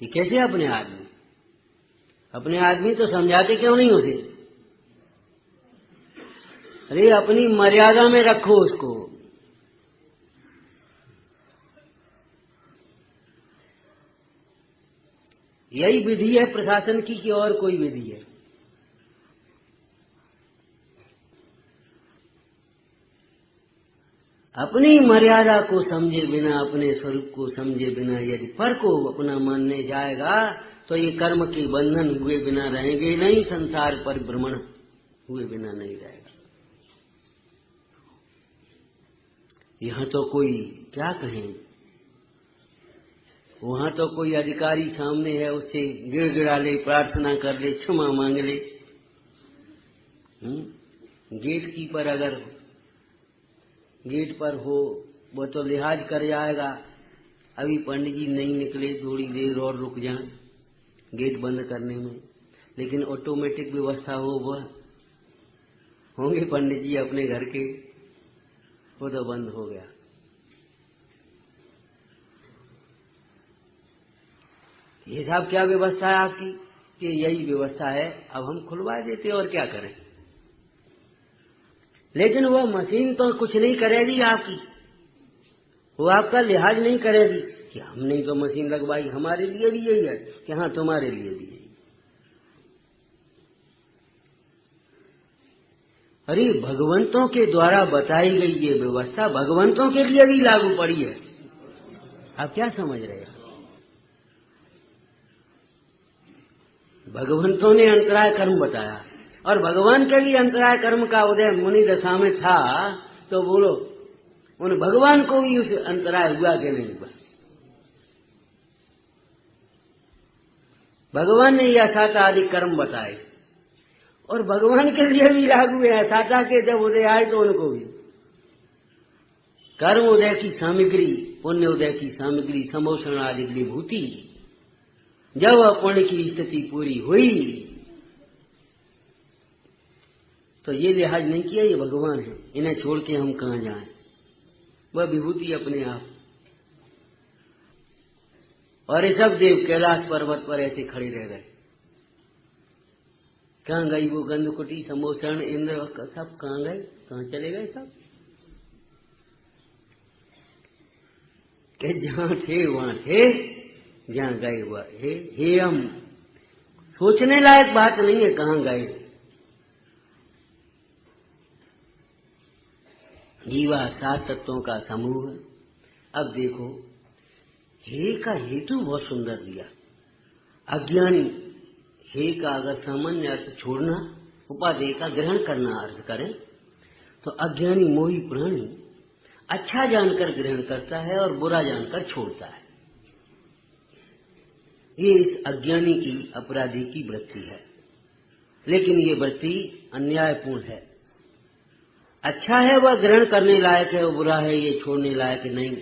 कि कैसे अपने आदमी? अपने आदमी तो समझाते क्यों नहीं उसे? अरे अपनी मर्यादा में रखो उसको। यही विधि है प्रशासन की कि और कोई विधि है? अपनी मर्यादा को समझे बिना, अपने स्वरूप को समझे बिना यदि पर को अपना मानने जाएगा, तो ये कर्म के बंधन हुए बिना रहेंगे नहीं, संसार पर भ्रमण हुए बिना नहीं रहेगा। यहां तो कोई क्या कहें, वहां तो कोई अधिकारी सामने है, उससे गिड़गिड़ा ले, प्रार्थना कर ले, क्षमा मांग ले। गेट कीपर अगर गेट पर हो, वो तो लिहाज कर जाएगा, अभी पंडित जी नहीं निकले, थोड़ी देर और रुक जाएं गेट बंद करने में। लेकिन ऑटोमेटिक व्यवस्था हो, वह होंगे पंडित जी अपने घर के, वो तो बंद हो गया। ये साहब क्या व्यवस्था है आपकी? कि यही व्यवस्था है, अब हम खुलवा देते और क्या करें। लेकिन वह मशीन तो कुछ नहीं करेगी आपकी, वो आपका लिहाज नहीं करेगी कि हमने तो मशीन लगवाई, हमारे लिए भी यही है कि हाँ तुम्हारे लिए भी यही। अरे भगवंतों के द्वारा बताई गई ये व्यवस्था भगवंतों के लिए भी लागू पड़ी है। आप क्या समझ रहे हैं? भगवंतों ने अंतराय कर्म बताया, और भगवान के लिए अंतराय कर्म का उदय मुनि दशा में था, तो बोलो उन भगवान को भी उस अंतराय हुआ कि नहीं हुआ? भगवान ने यथाता आदि कर्म बताए और भगवान के लिए भी लागू है। यथाता के जब उदय आए तो उनको भी कर्म उदय की सामग्री, पुण्य उदय की सामग्री, समोषण आदि विभूति, जब पुण्य की स्थिति पूरी हुई तो ये लिहाज नहीं किया ये भगवान है, इन्हें छोड़ के हम कहां जाएं, वह विभूति अपने आप। और ये सब देव कैलाश पर्वत पर ऐसे खड़े रह गए। कहां गई वो गंधकुटी, समोषण, इंद्र, सब कहां गए, कहां चले गए सब? कि जहां थे वहां थे, जहां गए वह हे हम। सोचने लायक बात नहीं है कहां गए। जीवा 7 तत्वों का समूह। अब देखो, हे का हेतु बहुत सुंदर दिया। अज्ञानी, हे का अगर सामान्य अर्थ छोड़ना, उपादेय का ग्रहण करना अर्थ करें तो अज्ञानी मोही प्राणी अच्छा जानकर ग्रहण करता है और बुरा जानकर छोड़ता है। ये इस अज्ञानी की, अपराधी की वृत्ति है। लेकिन ये वृत्ति अन्यायपूर्ण है। अच्छा है वह ग्रहण करने लायक है, वो बुरा है ये छोड़ने लायक नहीं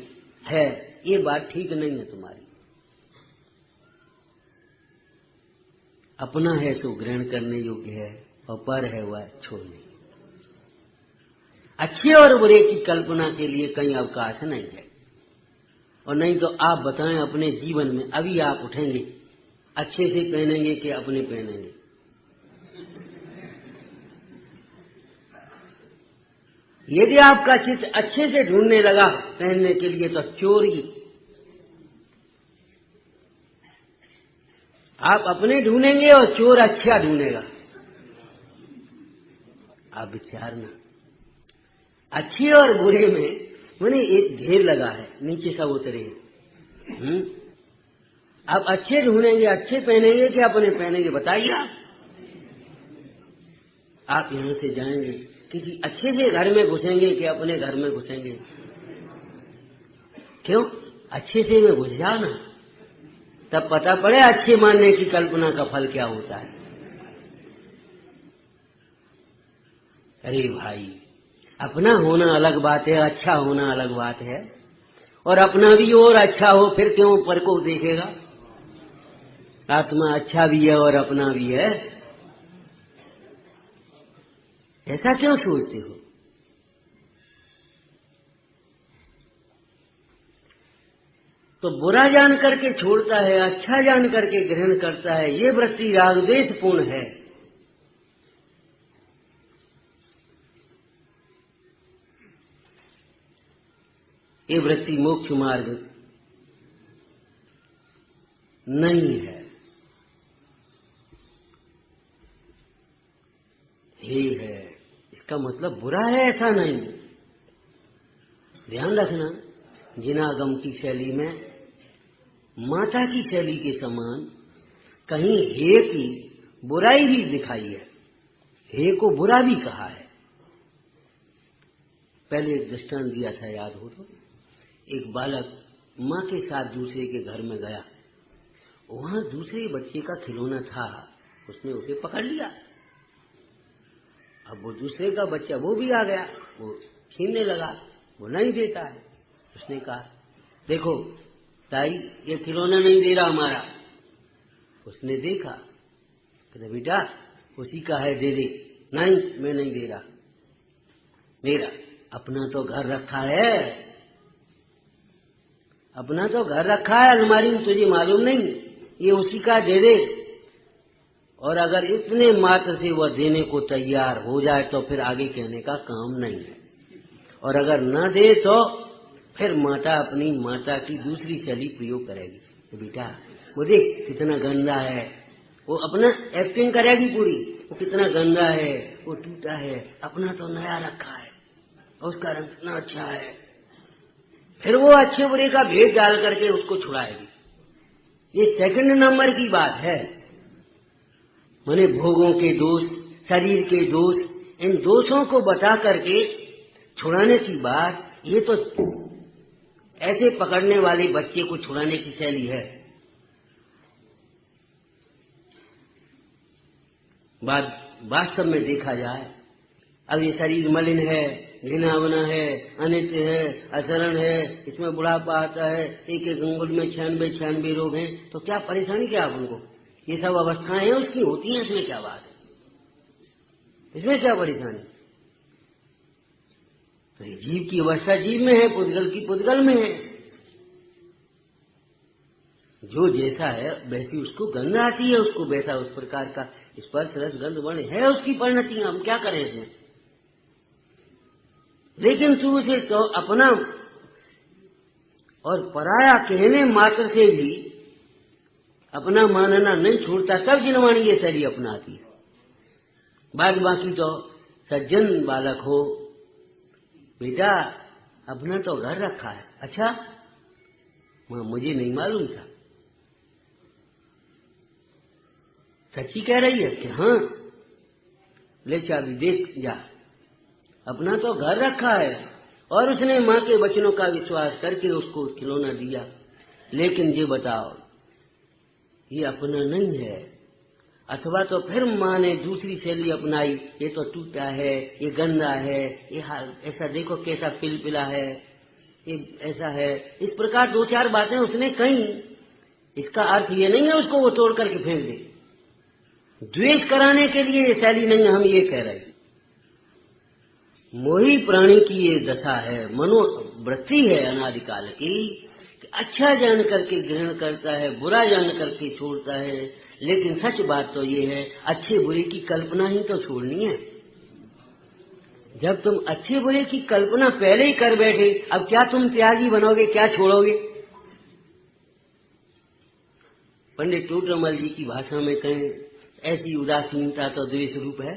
है, ये बात ठीक नहीं है तुम्हारी। अपना है सो ग्रहण करने योग्य है और पर है वह छोड़ने। अच्छे और बुरे की कल्पना के लिए कहीं अवकाश नहीं है। और नहीं तो आप बताएं अपने जीवन में, अभी आप उठेंगे, अच्छे से पहनेंगे कि अपने पहनेंगे? यदि आपका चित्त अच्छे से ढूंढने लगा पहनने के लिए तो चोरी। आप अपने ढूंढेंगे और चोर अच्छा ढूंढेगा। आप विचारना, अच्छे और बुरे में मैंने एक ढेर लगा है, नीचे सब उतरे। आप अच्छे ढूंढेंगे, अच्छे पहनेंगे कि अपने पहनेंगे? बताइए आप यहां से जाएंगे किसी अच्छे से घर में घुसेंगे कि अपने घर में घुसेंगे? क्यों? अच्छे से में घुस जाओ ना, तब पता पड़े अच्छे मानने की कल्पना का फल क्या होता है। अरे भाई, अपना होना अलग बात है, अच्छा होना अलग बात है। और अपना भी और अच्छा हो फिर क्यों पर को देखेगा? आत्मा अच्छा भी है और अपना भी है, ऐसा क्यों सोचते हो? तो बुरा जान करके छोड़ता है, अच्छा जान करके ग्रहण करता है, ये वृत्ति रागद्वेष पूर्ण है। ये वृत्ति मोक्ष मार्ग नहीं है। हे है, इसका मतलब बुरा है ऐसा नहीं। ध्यान रखना, जिनागम की शैली में माता की शैली के समान कहीं हे की बुराई भी दिखाई है, हे को बुरा भी कहा है। पहले एक दृष्टांत दिया था, याद हो तो? एक बालक मां के साथ दूसरे के घर में गया, वहां दूसरे बच्चे का खिलौना था, उसने उसे पकड़ लिया। अब वो दूसरे का बच्चा वो भी आ गया, वो छीनने लगा, वो नहीं देता है। उसने कहा, देखो ताई, ये खिलौना नहीं दे रहा हमारा। उसने देखा, कहते बेटा उसी का है, दे दे। नहीं, मैं नहीं दे रहा, मेरा अपना तो घर रखा है, अपना तो घर रखा है अलमारी में, तुझे मालूम नहीं? ये उसी का, दे दे। और अगर इतने मात्र से वह देने को तैयार हो जाए तो फिर आगे कहने का काम नहीं है। और अगर न दे तो फिर माता अपनी माता की दूसरी शैली प्रयोग करेगी। तो बेटा वो देख कितना गंदा है, वो अपना एक्टिंग करेगी पूरी, वो कितना गंदा है, वो टूटा है, अपना तो नया रखा है, उसका रंग कितना अच्छा है। फिर वो अच्छे बुरे का भेद डाल करके उसको छुड़ाएगी। ये सेकंड नंबर की बात है। माने भोगों के दोष, शरीर के दोष, इन दोषों को बता करके छुड़ाने की बात, ये तो ऐसे पकड़ने वाले बच्चे को छुड़ाने की शैली है। बात वास्तव में देखा जाए, अब ये शरीर मलिन है, घिनावना है, अनित्य है, अचरण है, इसमें बुढ़ापा आता है, एक एक अंगुल में 96 रोग हैं, तो क्या परेशानी क्या आप उनको? ये सब अवस्थाएं हैं उसकी, होती हैं, इसमें क्या बात है? इसमें क्या परेशानी? तो ये जीव की अवस्था जीव में है, पुद्गल की पुद्गल में है। जो जैसा है वैसी उसको गंध आती है, उसको वैसा उस प्रकार का स्पर्श रस गंध वर्ण है उसकी परिणति। हम क्या करें इसमें? लेकिन शुरू से तो अपना और पराया कहने मात्र से भी अपना मानना नहीं छोड़ता, तब जिनवाणी ये शैली अपनाती है। बाकी तो सज्जन बालक हो, बेटा अपना तो घर रखा है। अच्छा, मुझे नहीं मालूम था। सच्ची कह रही है कि हाँ, ले चाबी देख जा, अपना तो घर रखा है। और उसने माँ के वचनों का विश्वास करके उसको खिलौना दिया। लेकिन ये बताओ, ये अपना नहीं है। अथवा तो फिर माँ ने दूसरी शैली अपनाई, ये तो टूटा है, ये गंदा है, ये ऐसा देखो कैसा पिलपिला है, ये ऐसा है। इस प्रकार दो चार बातें उसने कही। इसका अर्थ ये नहीं है उसको वो तोड़ करके फेंक दे। द्वेष कराने के लिए ये शैली नहीं है, हम ये कह रहे हैं। मोही प्राणी की ये दशा है, मनोवृत्ति है अनादिकाल की, कि अच्छा जान करके ग्रहण करता है, बुरा जान करके छोड़ता है। लेकिन सच बात तो ये है, अच्छे बुरे की कल्पना ही तो छोड़नी है। जब तुम अच्छे बुरे की कल्पना पहले ही कर बैठे, अब क्या तुम त्यागी बनोगे, क्या छोड़ोगे? पंडित टोडरमल जी की भाषा में कहें, ऐसी उदासीनता तो द्वेष रूप है,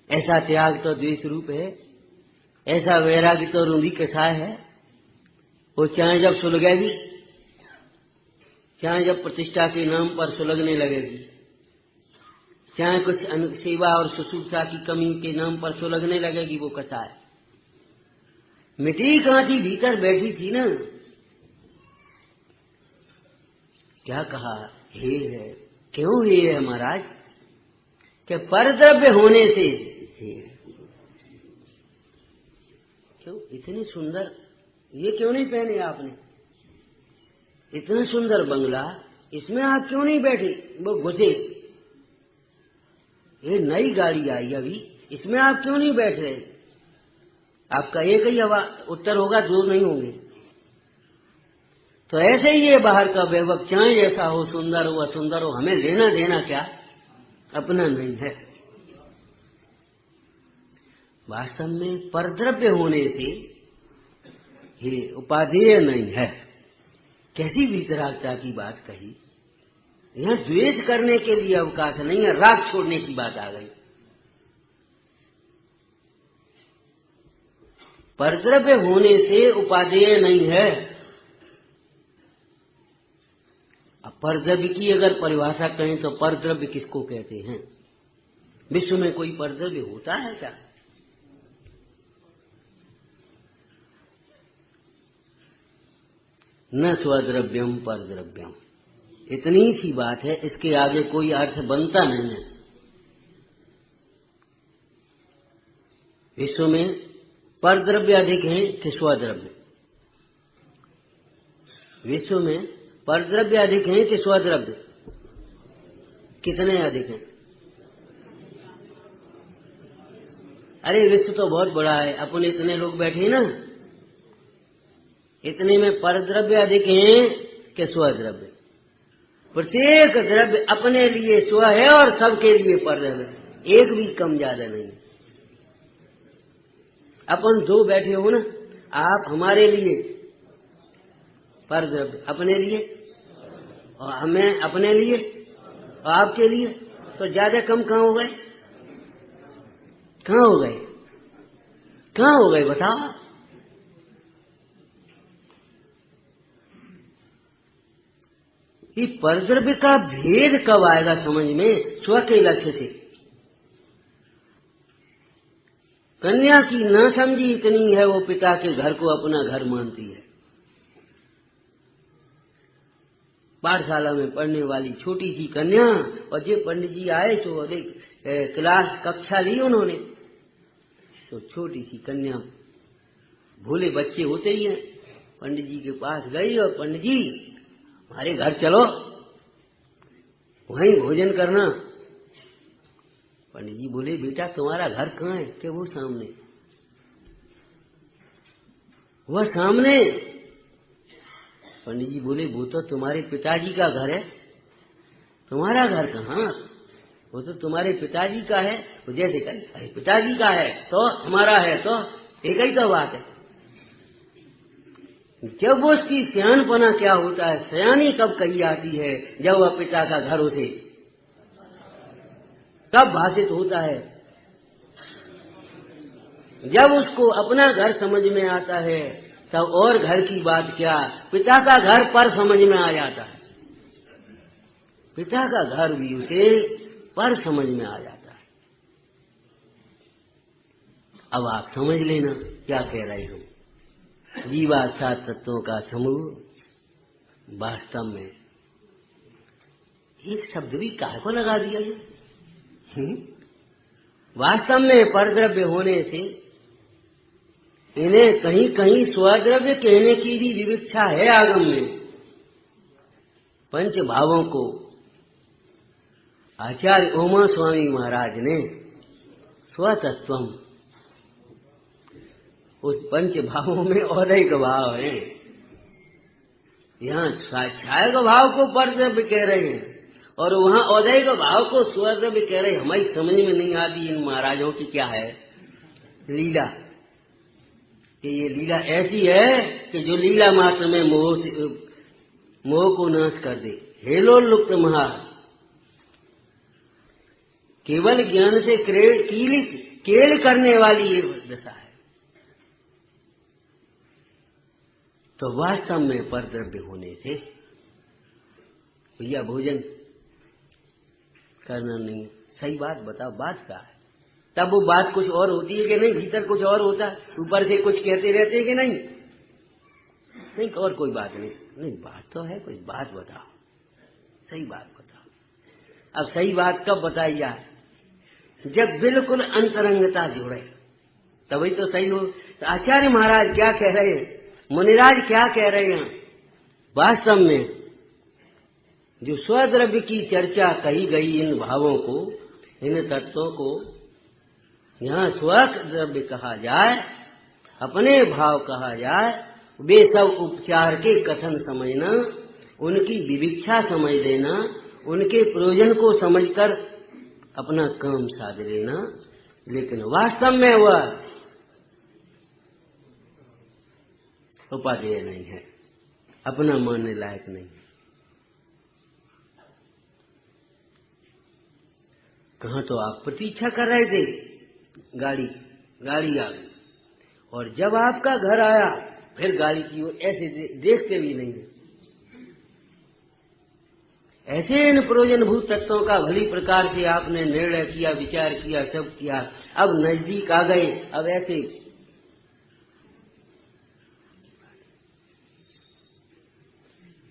ऐसा त्याग तो द्वेष रूप है, ऐसा वैराग्य तो रूढ़ी कसाय है। वो चाहे जब सुलगेगी, चाहे जब प्रतिष्ठा के नाम पर सुलगने लगेगी, चाहे कुछ सेवा और शुश्रूषा की कमी के नाम पर सुलगने लगेगी, वो कसाय। मिट्टी कांटी भीतर बैठी थी ना, क्या कहा? हे है। क्यों हे है महाराज? कि परद्रव्य होने से हे। क्यों इतनी सुंदर, ये क्यों नहीं पहने आपने? इतना सुंदर बंगला, इसमें आप क्यों नहीं बैठे? वो घुसे। ये नई गाड़ी आई अभी, इसमें आप क्यों नहीं बैठ रहे? आपका एक ही उत्तर होगा, दो नहीं होंगे। तो ऐसे ही ये बाहर का वैभव, चाहे जैसा हो, सुंदर हो असुंदर हो, हमें लेना देना क्या? अपना नहीं है। वास्तव में परद्रव्य होने से ये उपादेय नहीं है। कैसी वितरागता की बात कही। यहां द्वेष करने के लिए अवकाश नहीं है, राग छोड़ने की बात आ गई। परद्रव्य होने से उपादेय नहीं है। अब परद्रव्य की अगर परिभाषा करें तो परद्रव्य किसको कहते हैं? विश्व में कोई परद्रव्य होता है क्या? न स्वद्रव्यम परद्रव्यम, इतनी सी बात है। इसके आगे कोई अर्थ बनता नहीं है। विश्व में परद्रव्य अधिक है कि स्वद्रव्य? विश्व में परद्रव्य अधिक है कि स्वद्रव्य? कितने अधिक हैं? अरे विश्व तो बहुत बड़ा है, अपन इतने लोग बैठे ना, इतने में परद्रव्य अधिक हैं कि स्वद्रव्य? प्रत्येक द्रव्य अपने लिए स्व है और सबके लिए परद्रव्य, एक भी कम ज्यादा नहीं। अपन दो बैठे हो ना, आप हमारे लिए परद्रव्य, अपने लिए, और हमें अपने लिए और आपके लिए, तो ज्यादा कम कहाँ हो गए? कहाँ हो गए? कहाँ हो गए बताओ? ये परद्रव्य का भेद कब आएगा समझ में? स्व के लक्ष्य से। कन्या की न समझी इतनी है, वो पिता के घर को अपना घर मानती है। पाठशाला में पढ़ने वाली छोटी सी कन्या, और ये पंडित जी आए तो क्लास कक्षा ली उन्होंने, तो छोटी सी कन्या, भोले बच्चे होते ही हैं, पंडित जी के पास गई और पंडित जी हमारे घर चलो, वहीं भोजन करना। पंडित जी बोले बेटा तुम्हारा घर कहाँ है? कि वो सामने। वह सामने। पंडित जी बोले वो तो तुम्हारे पिताजी का घर है। तुम्हारा घर कहाँ? वो तो तुम्हारे पिताजी का है। वो जैसे कहे पिताजी का है तो हमारा है, तो एक ही तो बात है। जब वो उसकी सयानपना क्या होता है, सयानी कब कही आती है? जब वह पिता का घर उसे कब भाषित होता है? जब उसको अपना घर समझ में आता है, तब और घर की बात क्या, पिता का घर पर समझ में आ जाता है। पिता का घर भी उसे पर समझ में आ जाता है। अब आप समझ लेना क्या कह रहे हम। जीवा 7 तत्वों का समूह वास्तव में एक शब्द भी काहे को लगा दिया है? वास्तव में परद्रव्य होने से इन्हें कहीं कहीं स्वद्रव्य कहने की भी विवक्षा है आगम में। पंच भावों को आचार्य उमा स्वामी महाराज ने स्वतत्वम, उस पंच भावों में औदैक भाव है। यहाँ छायक भाव को परद्रव्य कह रहे हैं और वहाँ औदैक भाव को स्वद्रव्य कह रहे हैं। हमारी समझ में नहीं आती इन महाराजों की क्या है लीला, कि ये लीला ऐसी है कि जो लीला मात्र में मोह को नाश कर दे। हेलोल्लुप्त महा, केवल ज्ञान से केल करने वाली ये दशा है। तो वास्तव में परद्रव्य होने से भैया भोजन करना नहीं, सही बात बताओ, बात क्या है? तब वो बात कुछ और होती है कि नहीं? भीतर कुछ और होता है, ऊपर से कुछ कहते रहते हैं कि नहीं? नहीं, और कोई बात नहीं। नहीं, बात तो है, कोई बात बताओ, सही बात बताओ। अब सही बात कब बताई जाए? जब बिल्कुल अंतरंगता जुड़े, तभी तो सही हो। तो आचार्य महाराज क्या कह रहे हैं, मुनिराज क्या कह रहे हैं? वास्तव में जो स्वद्रव्य की चर्चा कही गई, इन भावों को, इन तत्वों को यहाँ स्वद्रव्य कहा जाए, अपने भाव कहा जाए, वे सब उपचार के कथन समझना, उनकी विविक्षा समझ लेना, उनके प्रयोजन को समझकर अपना काम साध लेना। लेकिन वास्तव में वह उपादेय नहीं है, अपना मानने लायक नहीं है। कहाँ तो आप प्रतीक्षा कर रहे थे, गाड़ी आ गई, और जब आपका घर आया फिर गाड़ी की ओर ऐसे देखते भी नहीं। ऐसे इन प्रयोजनभूत तत्वों का भली प्रकार से आपने निर्णय किया, विचार किया, सब किया, अब नजदीक आ गए, अब ऐसे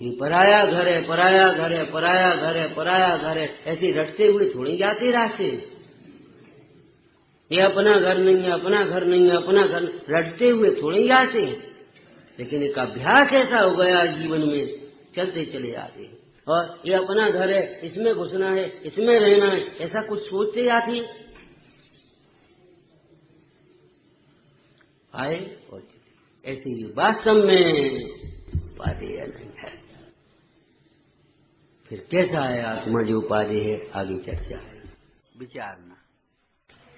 ये पराया घर है, पराया घर है, पराया घर है, पराया घर है, ऐसे रटते हुए थोड़ी जाते रास्ते। ये अपना घर नहीं है, अपना घर नहीं है, अपना घर, रटते हुए थोड़ी जाते। लेकिन एक अभ्यास ऐसा हो गया जीवन में, चलते चले जाते। और ये अपना घर है, इसमें घुसना है, इसमें रहना है, ऐसा कुछ सोचते जाते। आए और ऐसे ही वास्तव में उपादेय नहीं है। फिर कैसा है आत्मा जो उपादेय है? आगे चर्चा है, विचारना।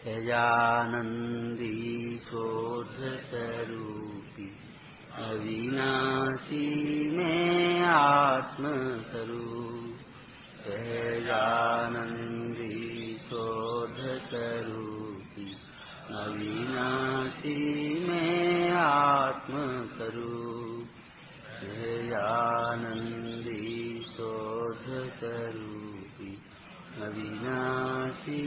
सहजानंदी शोधत रूपी अविनाशी में आत्मस्वरूप। सहजानंदी शोधत रूपी अविनाशी में आत्मस्वरूप। सहजानंदी स्वरूपी अविनाशी